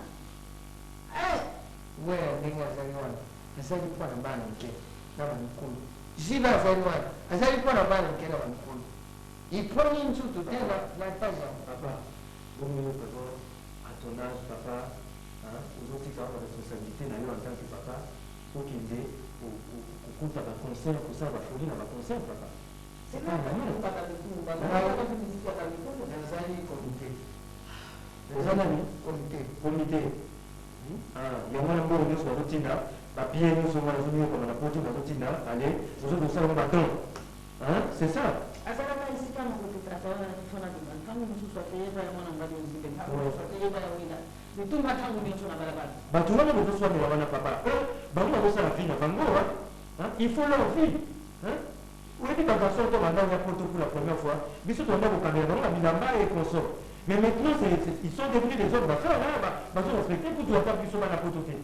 Speaker 1: wewe ndinga zaliwana asali kwa na bana nike na banikulu ziba zaliwana asali kwa na bana nike na banikulu iponi nchutu tena na taza
Speaker 5: papa bongo papa à ton âge papa aujourd'hui tu as la responsabilité na yo en tant que papa okende okuta ba concert kusala ba folie na ba concert papa c'est pas normal
Speaker 6: papa mikulu baba
Speaker 1: nazali komite
Speaker 5: ezanani
Speaker 1: komite
Speaker 5: yango na mbongo nyonso bazotinda bapie nyonso nga nazonyoka na poti bazotinda ale ozokosalanga badon c'est ça
Speaker 6: asalaka isika makotetraka fona dimba ntango mosusu ateyeba ya mwana ngali onzibe ateyeba ya wina bitumba ntango nyonso na balabala
Speaker 5: bato wana bozoswanela wana papa bango bazosala vie na bango il faut leur vie oyebi bagarson to bandanga ya poto pour la première fois biso tobanda kokangela bango na bilamba et consort mais maintenant ils sont devenus des hommes d'affaires bazorespecte kutu ata biso bana poto te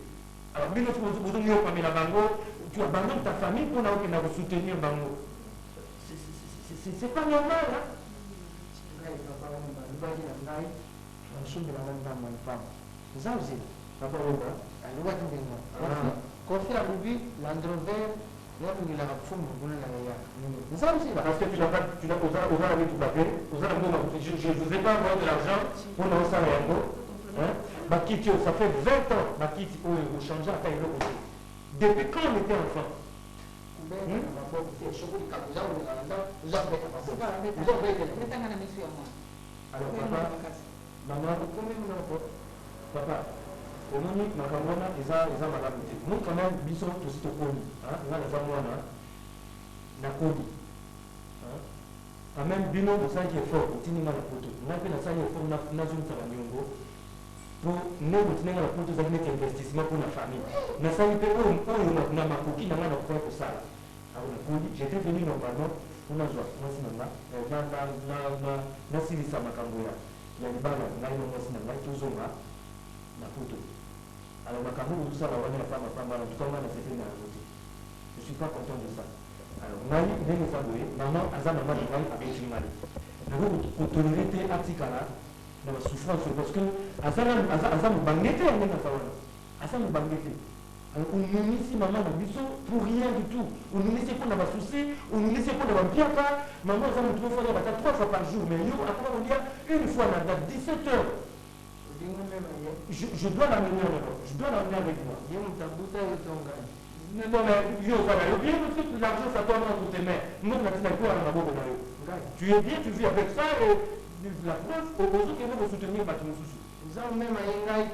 Speaker 5: alors bino bozonyokamela bango tu abandonnes ta famille mpona okenda kosoutenir bango c'est pas normal
Speaker 1: libaki na ngai nasumbelanga ndamba mfama eza ozela
Speaker 5: papa oba
Speaker 1: alobaki ndenga kofi alobi landrover nalongilaka fumu kuna na ya eza ozela
Speaker 5: parce que tu n'as pas oza na mituka te oza na mbongo je vous ai pas envoyé de l'argent mpona osala yango bakiti oyo ça fait 20 ans bakiti oyo ochange ata eloko te depuis quand on était enfant
Speaker 6: metanga na misu ya mwana
Speaker 5: alors papa papa omoni makambo wana eza malamu te moi quand même biso tosi tokomi nga naza mwana nakomi quand même bino bosalaki effort otindi nga na poto nga mpe nasali effort nazongisa baniongo po ndenge otindi nga na poto ezali neti investissement mpo na famille nasali mpe oyo na makoki na nga na kokoya kosala nakoli j'étais venu normalement mpona zwa mwasi na nga nasilisa makambo ya libala ngai na mwasi na ngai tozonga na poto alors makambo ozosala wana ya fambafambana tukanga na sete na yango te je suis pas content de ça alors ngai ndenge eza boye mama aza mama na ngai abeti ngai nako kotolere te atikala na basouffrance parce que aza mobange te ya ndenge aza wana aza mobange te ununisi mama na biso pour rien du tout ununisi mpona basouci ununisi mpona bampiaka mama aza motu mofana bata 3 fois par jour mais yo akoka kolia une fois na date 17 heures je dois l'amener avec moi mais bon mais yo voilà bien que l'argent ça tombe entre tes mains moi na tina quoi na maboko na yo tu es bien tu vis avec ça et la preuve ozo que vous soutenir bato mosusu jamais ma mère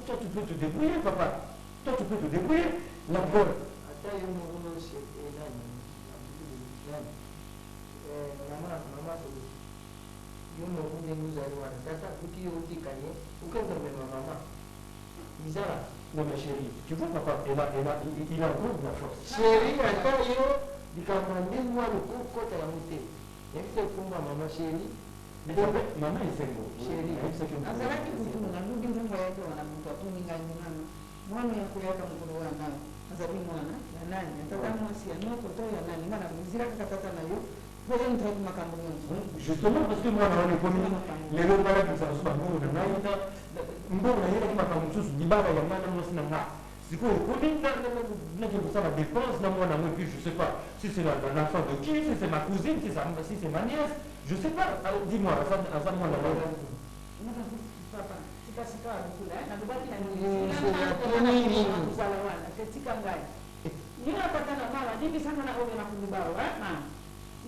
Speaker 5: toi tu peux te débrouiller papa toi tu peux te débrouiller la bonne non mais chérie tu vois papa il a encore de la force
Speaker 1: chérie ata yo likambo ndenge wana okota yango te yebisa ekumba mama chéri
Speaker 5: mama esengo
Speaker 6: azalaki kutunga ndugi nzongo yake wana muntu atuninga ngana mwana yakuyaka mukulu wana azali mwana ya nani atata mwasi ya nyoko to ya nani ngana muziraka katata nayo boye mutaki makambo nyonso
Speaker 5: justement parce que mwana wana ekomi lelo balakisa biso bangongo na ngai mbongo na yelaki makambo mosusu libala ya mwana mwasi na nga sikoyo ekomi nake kosala dépense na mwana ngo et puis je sais pas si c'est l'enfant de qui si c'est ma cousine si c'est ma nièce je sais pas dis-moi aza mwana wana
Speaker 6: papa sikasika alukula nalobaki na nini kozala wana tetika ngai nina pata na mama ndingisanga na oyo na kulubawa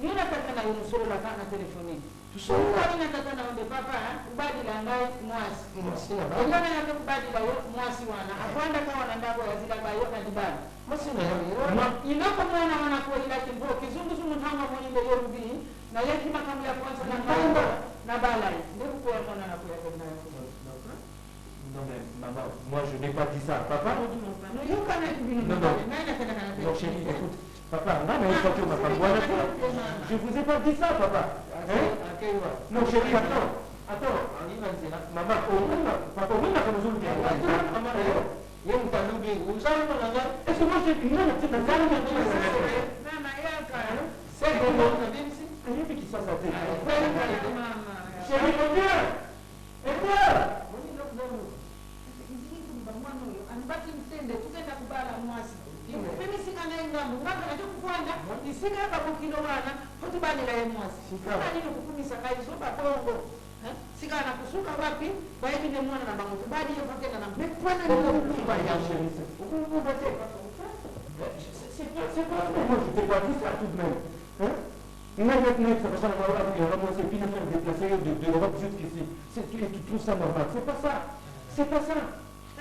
Speaker 6: nina pata na yo mosololaka na telefone Sungani na tata na onde papa kubadila ngai mwasi.
Speaker 1: Sina ba.
Speaker 6: Ngana ya kubadila yo mwasi wana. Akwanda kwa wana ndabo ya zila bayo kadibana.
Speaker 1: Masina ya
Speaker 6: Inako mwana wana kwa ila kimbo kizungu zungu ntanga mwenye ndio yorubi na yeki makamu ya kwanza na kamba na balai. Ndio kwa mwana na kwa kwenda yako.
Speaker 5: Non mais maman, moi je n'ai pas dit ça. Papa.
Speaker 6: No yo kana kubini.
Speaker 5: Non, non.
Speaker 6: Nani kana kana.
Speaker 5: Non chérie, écoute. Papa, maman, il faut que ma femme voie. Je vous ai pas dit ça, papa. Hein? Non chérie, attends. Attends. Maman, papa, on a comme nous maman.
Speaker 1: Yeye mtalubi usana mwana.
Speaker 5: Est-ce que moi j'ai une autre petite affaire?
Speaker 6: Mama yaka.
Speaker 1: C'est bon na binsi.
Speaker 5: Il y a qui ça ça fait.
Speaker 6: Mama.
Speaker 5: Chérie, reviens. Et toi?
Speaker 6: Anibaki mtende tukenda kubala mwasi. Mimi sina naenda ngamba nacho kukwanda isika kama kilo wana hotubani la mwasi. Kama nini kukumisa kai soba bongo. Sika na kusuka wapi? Kwa hiyo ni mwana na bango. Badi hiyo pakenda na mpana ni
Speaker 5: Pas ya chérie. C'est pas moi je t'ai pas dit ça tout de même. Hein? Maintenant, ça va pas avoir ramasser puis nous faire déplacer de l'Europe jusqu'ici. Tu trouves ça normal? C'est pas ça. C'est pas ça.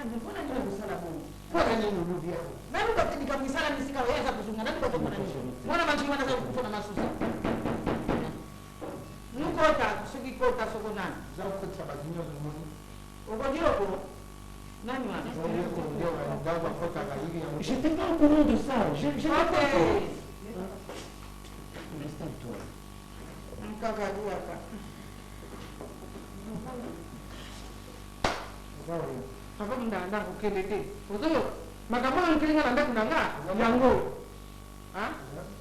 Speaker 6: mbona ndio kusala bongo.
Speaker 1: Kwa nini nurudi?
Speaker 6: Nani ukatika misala nisika waweza kuzunga nani kwa kwa nini? Mbona bantu wana za kufuna masusa? Nukota sikikota soko nani?
Speaker 1: Za kufuta bazinyo zimoni.
Speaker 6: Uko ndio ko nani wana?
Speaker 1: Ndio ndio kota kaili ya.
Speaker 5: J'étais pas au courant de ça. J'ai pas fait. Installe-toi.
Speaker 6: Mkaka duaka. Papa mndanda kukeleke. Uzo makambo nkilinga nanda kunanga yango. Ha?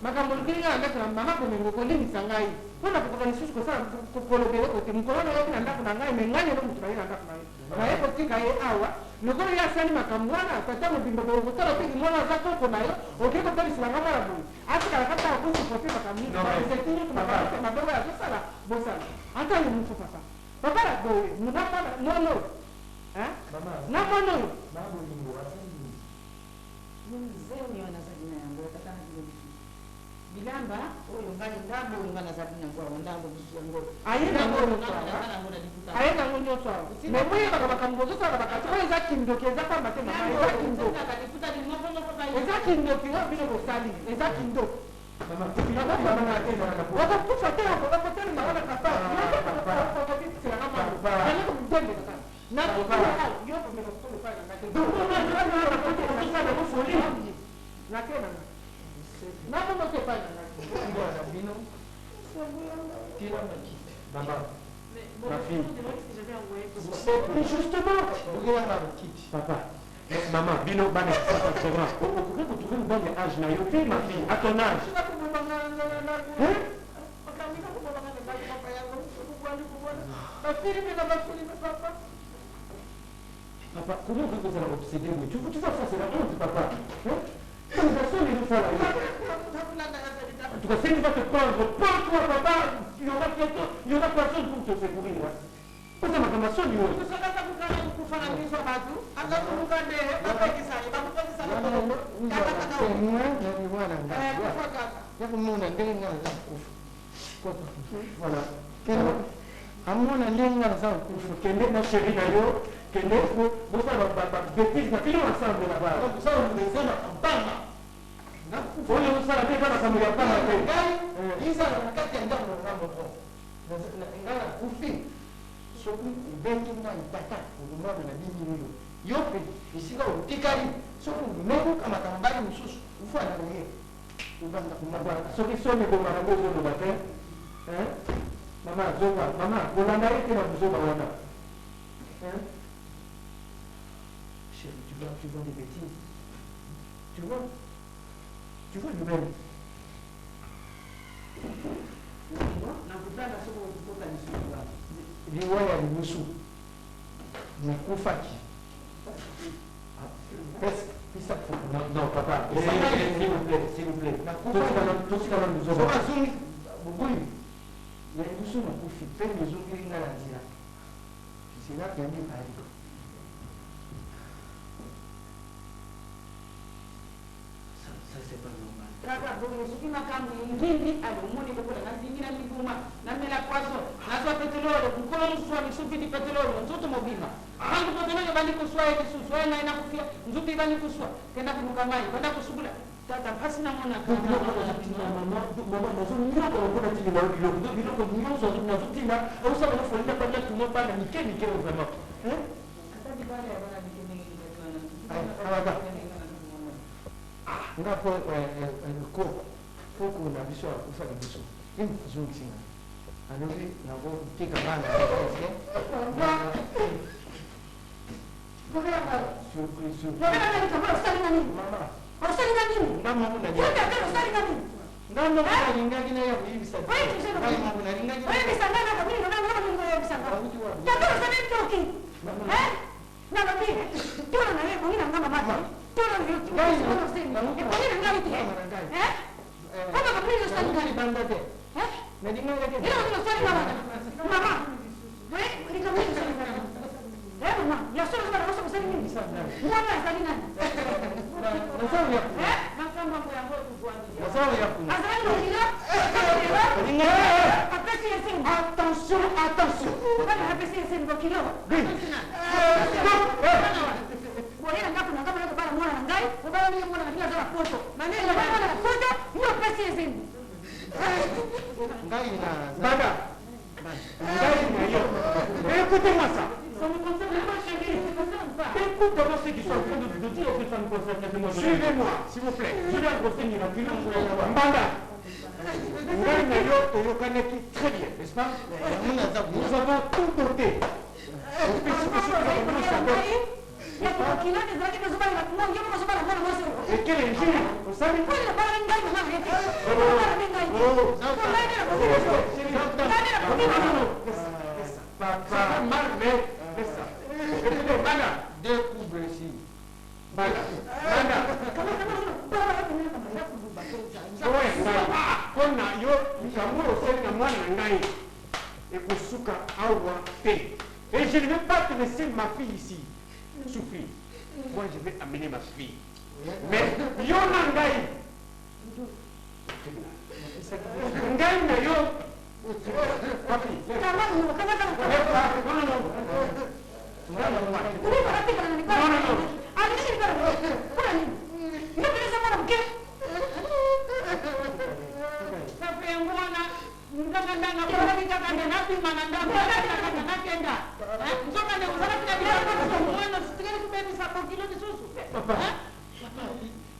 Speaker 6: Makambo nkilinga nanda kuna mama kumengo kondi misangai. Kuna kutoka nisusu kwa sana kupolobele kote mkolona yote nanda kunanga imenganya ndo mtu nanda kunanga. Na yeye kotika yeye awa nokoro ya sani makamwana tata mubimbo kwa kutara tiki mwana zako kuna yo. Okeko tani silanga mara bu. Atika kata kusi pote makamni. Zetinyo kumabaka madogo ya sala bosala. Hata ni mfu papa. Papa do munapa no. Eh?
Speaker 1: Mama.
Speaker 6: Na mono.
Speaker 1: Babu ni mwasi.
Speaker 6: Mzee ni wanazadina yangu watakana kidogo. Bilamba oyo ngani ndambo ngana zadina kwa ndambo bisyango. Ayenda ngono sawa. Ayenda ngono sawa. Memoye baka kambozo sawa baka twa za kindokeza kwa matema. Za kindo. Akanifuta ni ngono ngono kwa. Za kindo kiwa bila kusali. Za kindo.
Speaker 5: Mama, mama tena anakuwa.
Speaker 6: Wakakufa tena kwa tena naona kapa. Kwa kitu cha kama. Kana kumdende kaka. Na kwa yopo mekosolo pale ngati. Na tena. Na mama kwa pale ngati.
Speaker 1: Ndio na bino. Kila maki.
Speaker 5: Maman, ma fille.
Speaker 1: Mais justement, regarde la kiti.
Speaker 5: Papa. Maman, bino bana c'est vrai. Okoki kutrouver une bonne âge na yo te ma fille, à ton âge. Hein? Papa, comment vous allez obséder? Tu vois ça, c'est la honte, papa. Hein? Comme ça, c'est une fois là. En tout cas, si tu vas te prendre, prends-toi, papa. Il y aura personne pour te secourir. Sasa makamation ni wewe.
Speaker 6: Sasa kata kukana kufananishwa watu, hata kumkande hata kisani, bakufanya sana kwa.
Speaker 1: Ni mwana ngapi?
Speaker 6: Kufa kaka.
Speaker 1: Yapo mwana ndenge ngaza kufa. Voilà. Kendo amona ndenge ngaza kufa.
Speaker 5: Kende na chérie na yo, kende bosa ba bêtise na kilo ensemble là-bas.
Speaker 1: Ça on les a bana. Na kufa.
Speaker 5: Ole usala tena kama kama ya kama te.
Speaker 1: Isa na kati ya ndamo ngamo ko. Ngala kufi. Soku bengi na itata ulumana na bini hilo yope isika utikali soku ngumeko kama tambali msusu ufana na yeye ubanda kumaba
Speaker 5: Soki somi ko mara bozo no bate. Hein? Maman, zonga, maman, bolanda ete na buzoba wana. Hein? Chérie, tu vois des bêtises. Tu vois lui-même.
Speaker 6: Na kutana soko kutoka ni soko.
Speaker 1: liwaya linusu nakufaki pisa
Speaker 5: Non, papa, s'il vous plaît. Tout ce qu'on nous a
Speaker 1: sokazungi bubuyi ya linusu nakufi pe mizungi linga na nzira sina kendi pali
Speaker 5: Ça, c'est pas normal.
Speaker 6: Raka boye soki makambo ngindi alomoni lokola nazingina libuma namela poisson nazwa petrole mukolo muswani soki di petrole nzoto mobima bantu petrole bali kuswa lisusu ena ina kufia nzuti bali kuswa kenda kunuka mai kwenda kusugula tata mpasi namona
Speaker 5: mama nazongira kolokona tina biloko nyonso nazotinda osala nafolinda panja tumo bana mike vraiment
Speaker 6: atadi bale ya bana mikeni
Speaker 1: ngapo koko na biso akufa na biso zungisinga alobi nako tika bana
Speaker 5: écoutez-moi ça. Ça me concerne pas, chérie. Écoute d'abord ce qu'ils sont en train de dire que ça me concerne. Suivez-moi, s'il vous plaît. Je vais apporter une Mbanda. Ngai na yo oyokanaki très bien, n'est-ce pas? Nous avons tout noté. Et quel est le jeu? Vous savez? Papa, mal, mais ça. Écoutez, Bana, découvre ici. Bana, Bana. Yo, Kamuro, c'est moi, Nangai. Et Kosuka, Awa, P. Et je ne vais pas te laisser ma fille ici souffrir. Moi, je vais amener ma fille. Mais, Yo Nangai. Nangai na yo. Papi.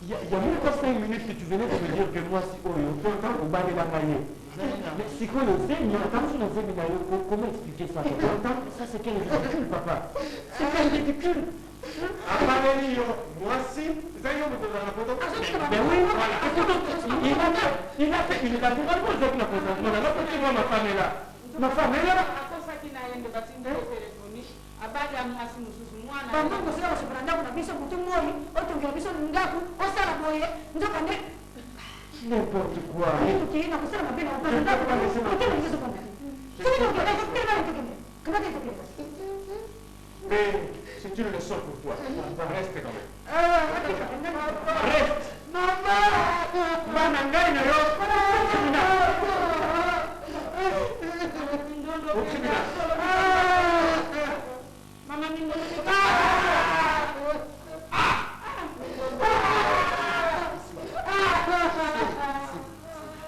Speaker 5: Il y a même pas 5 minutes que tu venais de me dire que moi, si on est autant au bas de la maillée. Mais c'est quoi le zémi? Comment expliquer ça? Ça, c'est quel ridicule, papa? C'est quel ridicule? Moi, si, ben oui, voilà. Il a fait unilatéralement avec la présentation. Moi, ma femme est là. Ma femme est là. N'importe quoi. Mais c'est une leçon pour toi. Reste quand même. Reste. Au tribunal.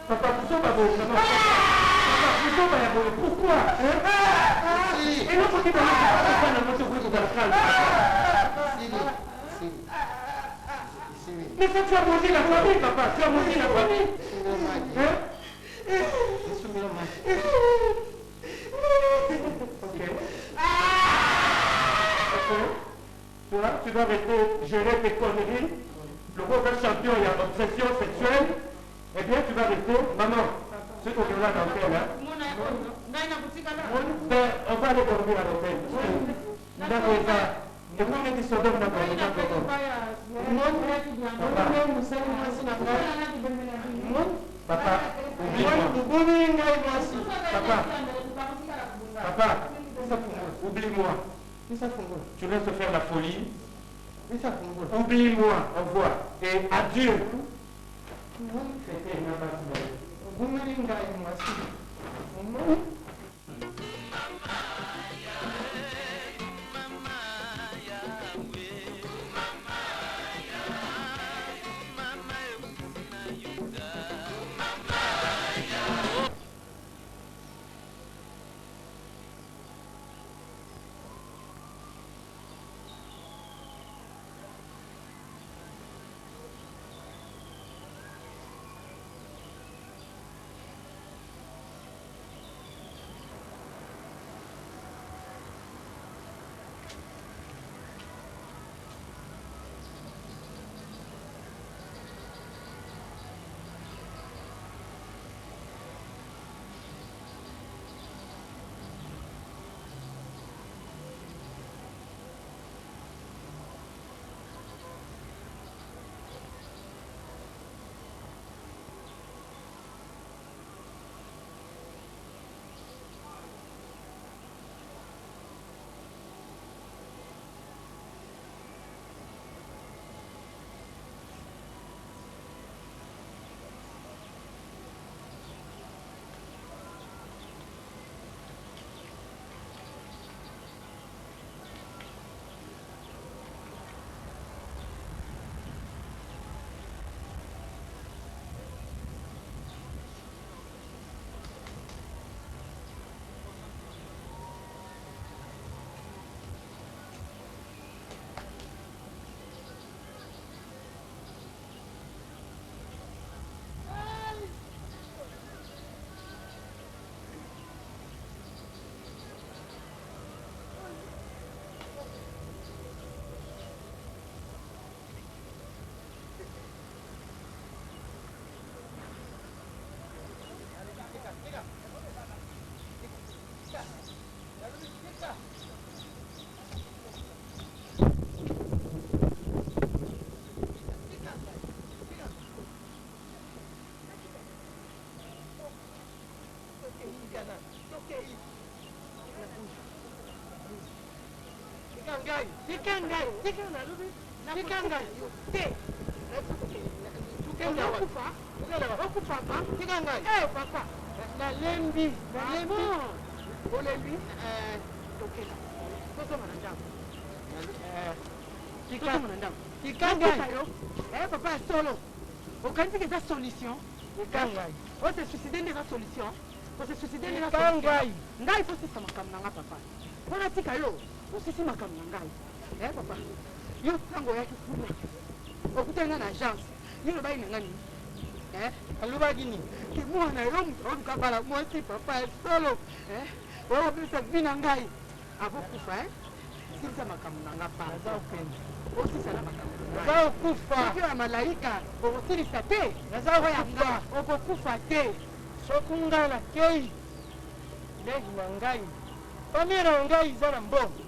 Speaker 5: Papa, tu sens pas beau, maman. Papa, tu sens pas beau. Pourquoi? Et non, faut-il pas la moto pour la salle. Mais ça, tu as mangé la famille, papa. Tu as mangé la famille. Toi, tu dois rester gérer tes conneries. Le gros champion, il y a obsession sexuelle. Eh bien, tu vas rester, maman, c'est qu'on va dans l'hôtel, hein. On va aller dormir à l'hôtel. Et vous mettez son homme dans Papa, oublie-moi. Papa, oublie-moi. Tu laisses faire la folie. Oublie-moi, au revoir. Et adieu.
Speaker 1: fete na bato obungeli ngai mwasi
Speaker 6: papa solo okanisi eza solution ose suicide nde eza solution ose suicide nde eza ngai fosisa makambo na nga papa mpona tika yo osisi makambo na ngai papa yo ntango oyaki kuna okutani nga na agence yo lobai na nga nini alobaki nini ke mwana yo moto oluka bala mwasi papa solo oyobisa vi na ngai akokufa silisa makambo na nga pa osisala makambo naza okufa soki ya malaika okosilisa te naza okufa okokufa te soki ngai nakei ndenge na ngai famille na ngai eza na mbongo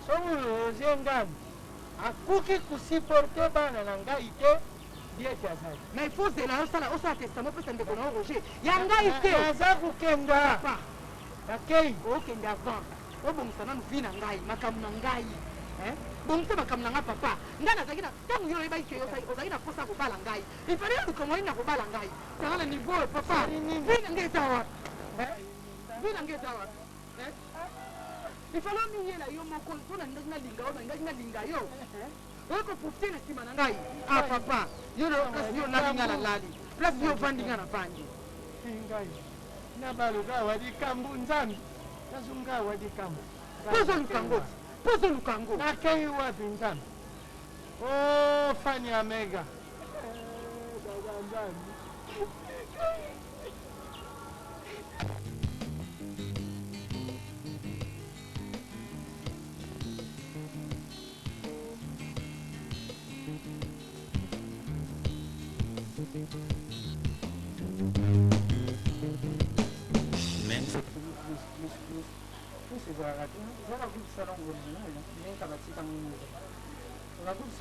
Speaker 6: soki ozie ngai akoki kusiporte bana na ngai te diete azali mais il faut zela osala testament opesa ndeko na roger ya ngai te naza kokenda nakei okende avant obongisa nanu vi na ngai makambo na ngai bongisa makambo na nga papa ngai nazalaki na ntango yo oyebaki ke ozalaki na posa kobala ngai ifale yoluka moi na kobala ngai tanga na niveau papa vi na ngai eza wa vi na ngai eza wa ifale omiyela yo moko mpona ndaki nalinga yo nangaki nalinga yo okoprofite na nsima na ngai papa yo kasi yo nalinga na lali place yo ovandi nga na vandi ngai nabaluka wadikambu nzambi nazunga wadikambu pozolukango pozolukango nakei wapi nzambi fani amega nzambi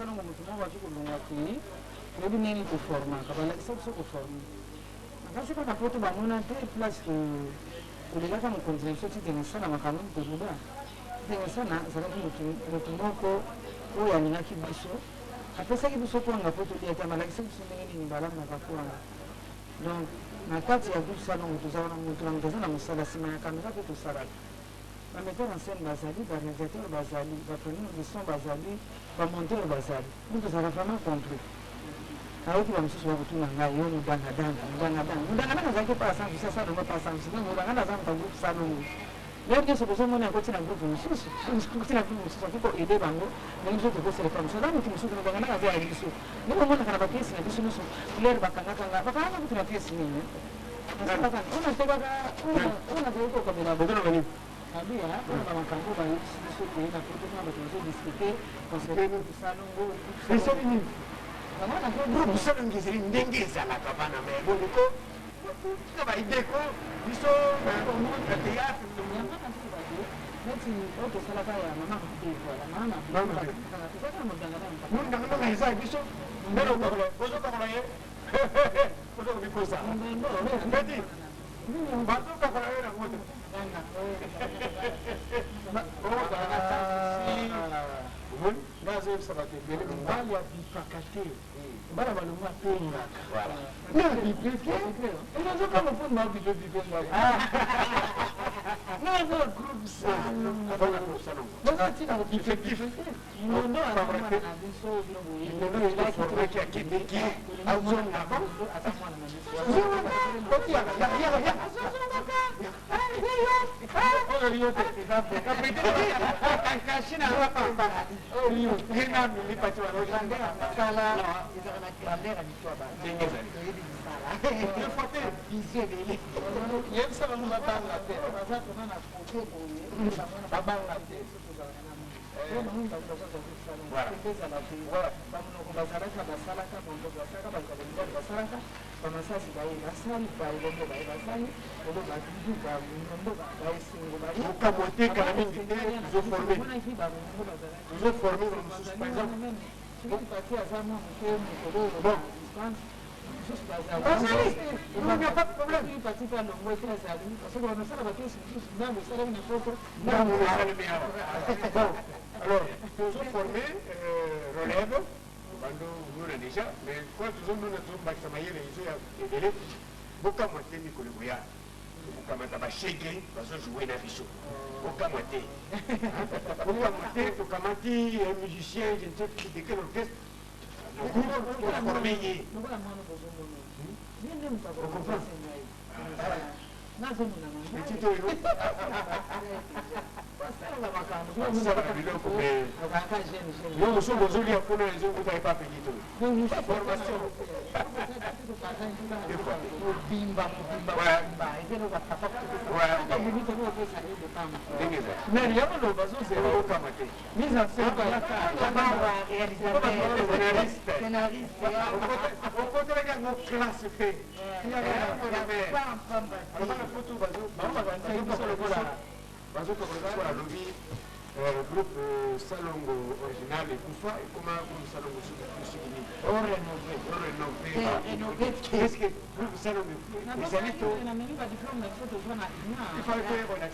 Speaker 6: salongo mutu moko azokolongwa te oyebi ndenge koformaka balakisa biso koforme nakasi kaka po to bamona te place kolelaka mokonzi na biso ti tengesana makambo mitokoba tengesana azalaki motu moko oyo alingaki biso apesaki biso kwanga po tolia te amalakisi biso ndenge nini balamaka kwanga. Donc na kati ya groupe salongo toza wana moto na moto aza na mosala nsima ya kamera mpe tosalaka. Bametteur en scène bazali, baréalisateur bazali, bapreneur de son bazali, bamonteur bazali. Donc tozalaka vraiment compris. Aoki bamosusu bakotuna ngai yo mudanga azalaki mpa asanvisi asalongo mpa asanvisi donc mudanga aza moto groupe salongo. Leo nyonso tozomona akoti na groupe mosusu koti na groupe mosusu akoki koede bango ndenge biso tokoseleka mosusu aza motu mosusu mudanga aza ya biso ndenge omonaka na bapiesi na biso nyonso couleur bakangakanga kutu na piesi nini ona tekaka ona tokoki kokomela bokonamani abia mpona bamakambo bayebisi biso te na protokona bato bazodiscute concernant salongo
Speaker 3: esali nini groupe salongo ezali ndenge ezalaka bana me boleko tika baideko biso na théâtre
Speaker 6: neti oyo tosalaka ya mama
Speaker 3: mundanga eza biso ndenge ozokakola ye ozokobikosa eti bazokakola ye na moto
Speaker 1: ngazoyebisa bato ebele mobali abipaka te bana balongo apengaka ezozokama mponi babipebipe nazo groupe salongobazatina kobipebipe mondo aamana na biso bilongoyeaki akendeki azongaka ata mwana na yebisa bango babanga te baza kona na kote boye babanga te bamonoko bazalaka basalaka mondoko basalaka bazalaka basalaka bamasasi baye basali baelongo baye basali olo babidu bamondo baesengo
Speaker 3: okamotekala mingi te tozoforme bamosusu par exemple
Speaker 6: soki pati aza mwa moke mokolo distance pati mpe alongo ete azali parceke banasala bapesi mosusu ndambo esalami na poko
Speaker 3: ndambo esalemi awa alors tozoforme relève bando mona déjà mais quand tozomona tozombakisa mayele ezo ya ebele bokamwa te mikolo boya tokokamata bashege bazojoue na biso bokamwa te bokamwa te tokamati musicien je ne sais plus de quel orchestre toforme ye etito oyo basalaka biloko me yo mosuku ozolia mpona ezonguta epa pengito formation mais yango lo bazozela okama te okotelaki yango classe pe alobana foto bazotokoleka alobi groupe salongo original ekufa ekoma groupe salongo sosikini orenove eske groupe salongo ezali to ifale koyebona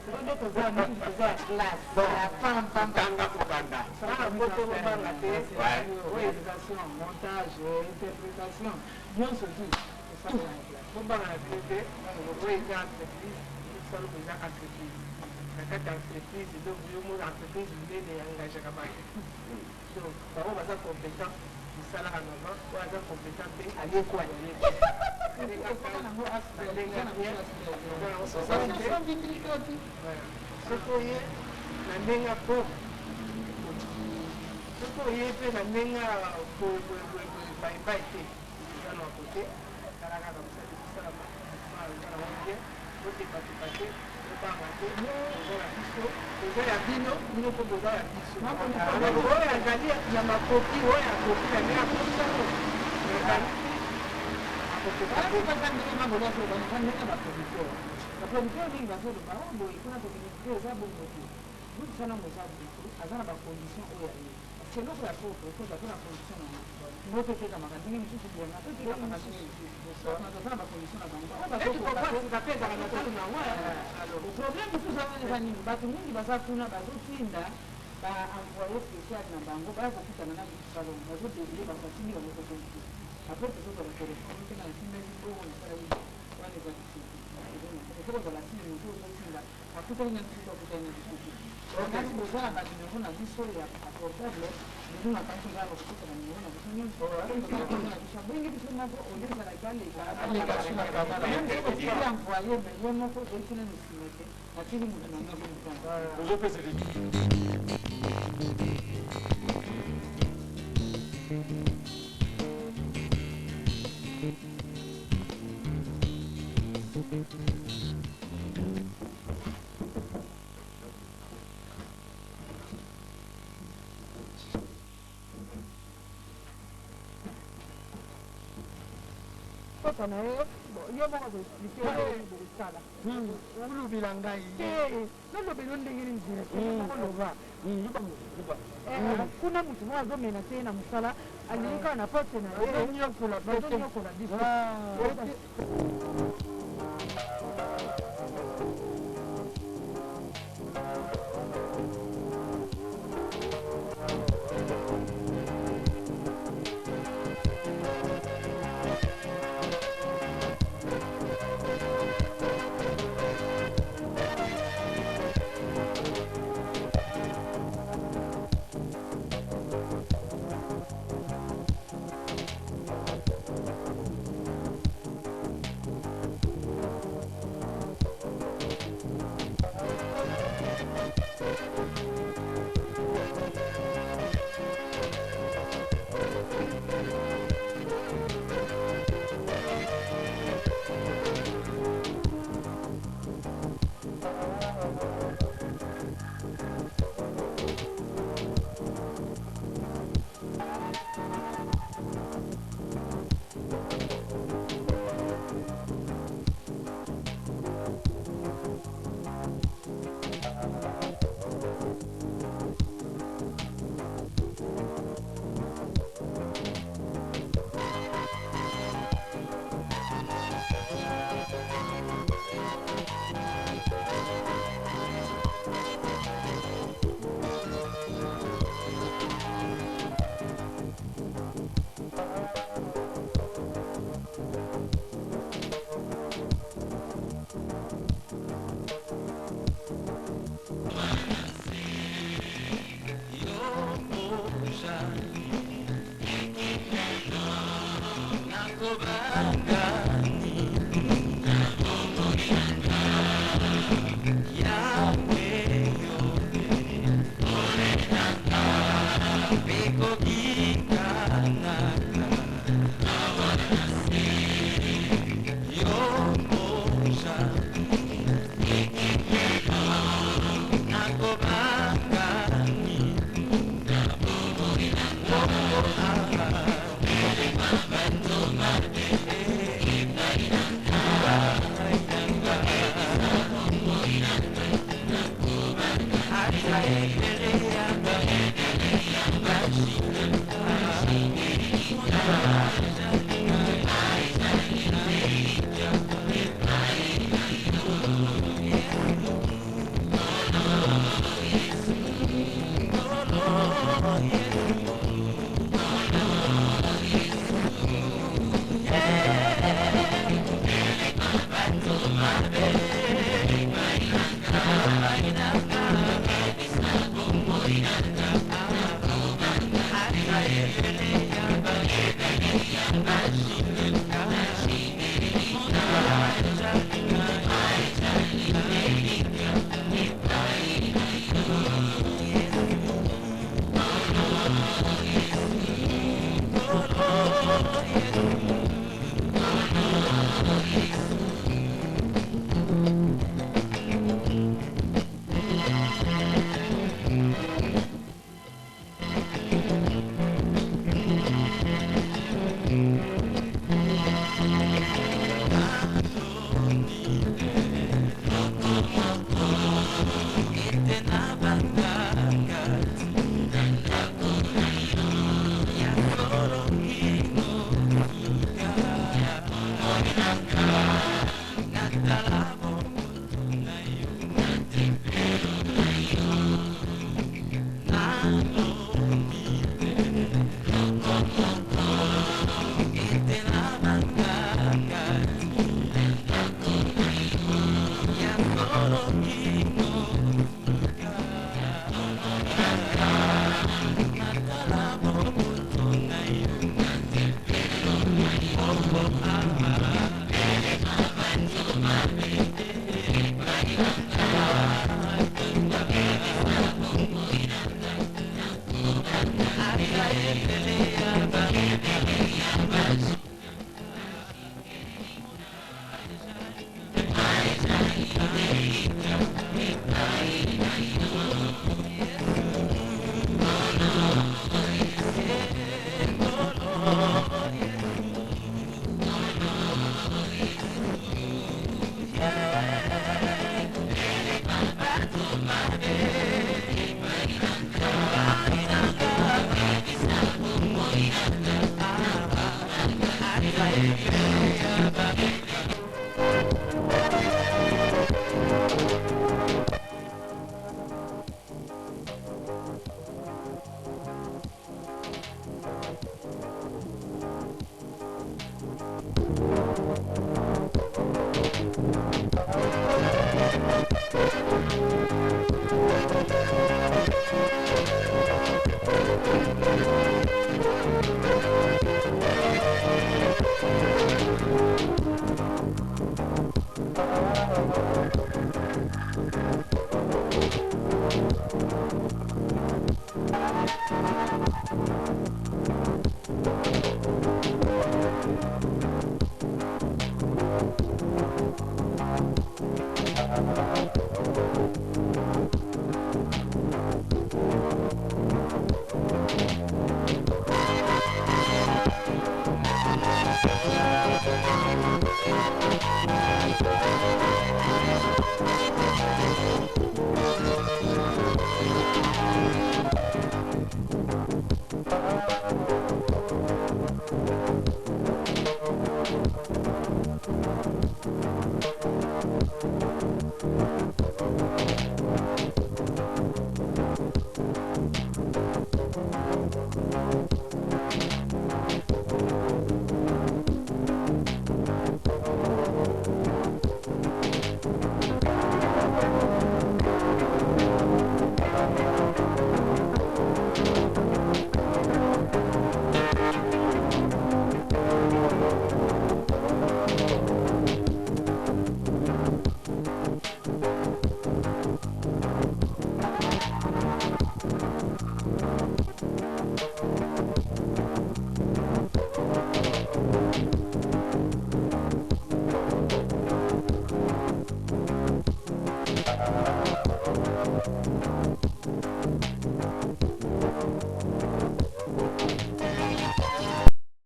Speaker 6: Quando tu vai a
Speaker 3: tanga kobanda
Speaker 6: réalisation, montage, interprétation, bien sûr, kobanga na bino te oyo eza entreprise salongo eza entreprise na kati ya entreprise donc yo mona entreprise monene engagaka bato donc bango baza compétent mosalaka nova oyo aza compétent mpe alekwana soki oye na ndenge po soki oye mpe na ndenge baibai te eza na kote kalaka na mosali kosala eza na wange otepatepa te obanga te oza ya biso oza ya bino bino mpo boza ya biso oyo azali ya makoki oyo akoki na ndenge akosano baproducteur mingi bazoloba boye mpona tokende eza bongo te groupe salongo eza butu aza na bacondition oyo aye keloko ya poto okoza mpona condition na mokoteka makandenge misusu boye natoteka makandengezosala bacondition na bango bapezaka na tatu na ngo problème mosusu eza nini bato mingi baza kuna bazotinda baemploye spécial na bango baya kokutana na salon bazodevie bakatindi bango kokonti apres tozozala telefone mpe na ntimeli bongo nasala wana eza kozala sini motu ozotinda akutani na biso akutani na biso kasi bozala banimero na biso ya portable biso na kanso ezala bakokutana nimero na biso nyonso na biso ndenge biso moko olezalaki aleka employe me ye moko otina misima te atili motu na
Speaker 3: ozopesa
Speaker 4: papa na ye yo moko koexplike bokosala
Speaker 1: olobela ngai
Speaker 4: nolobeli o ndenge nini direkoloba kuna motu moko azomena te na mosala alingi kaka na pote na ye bazonyokola biso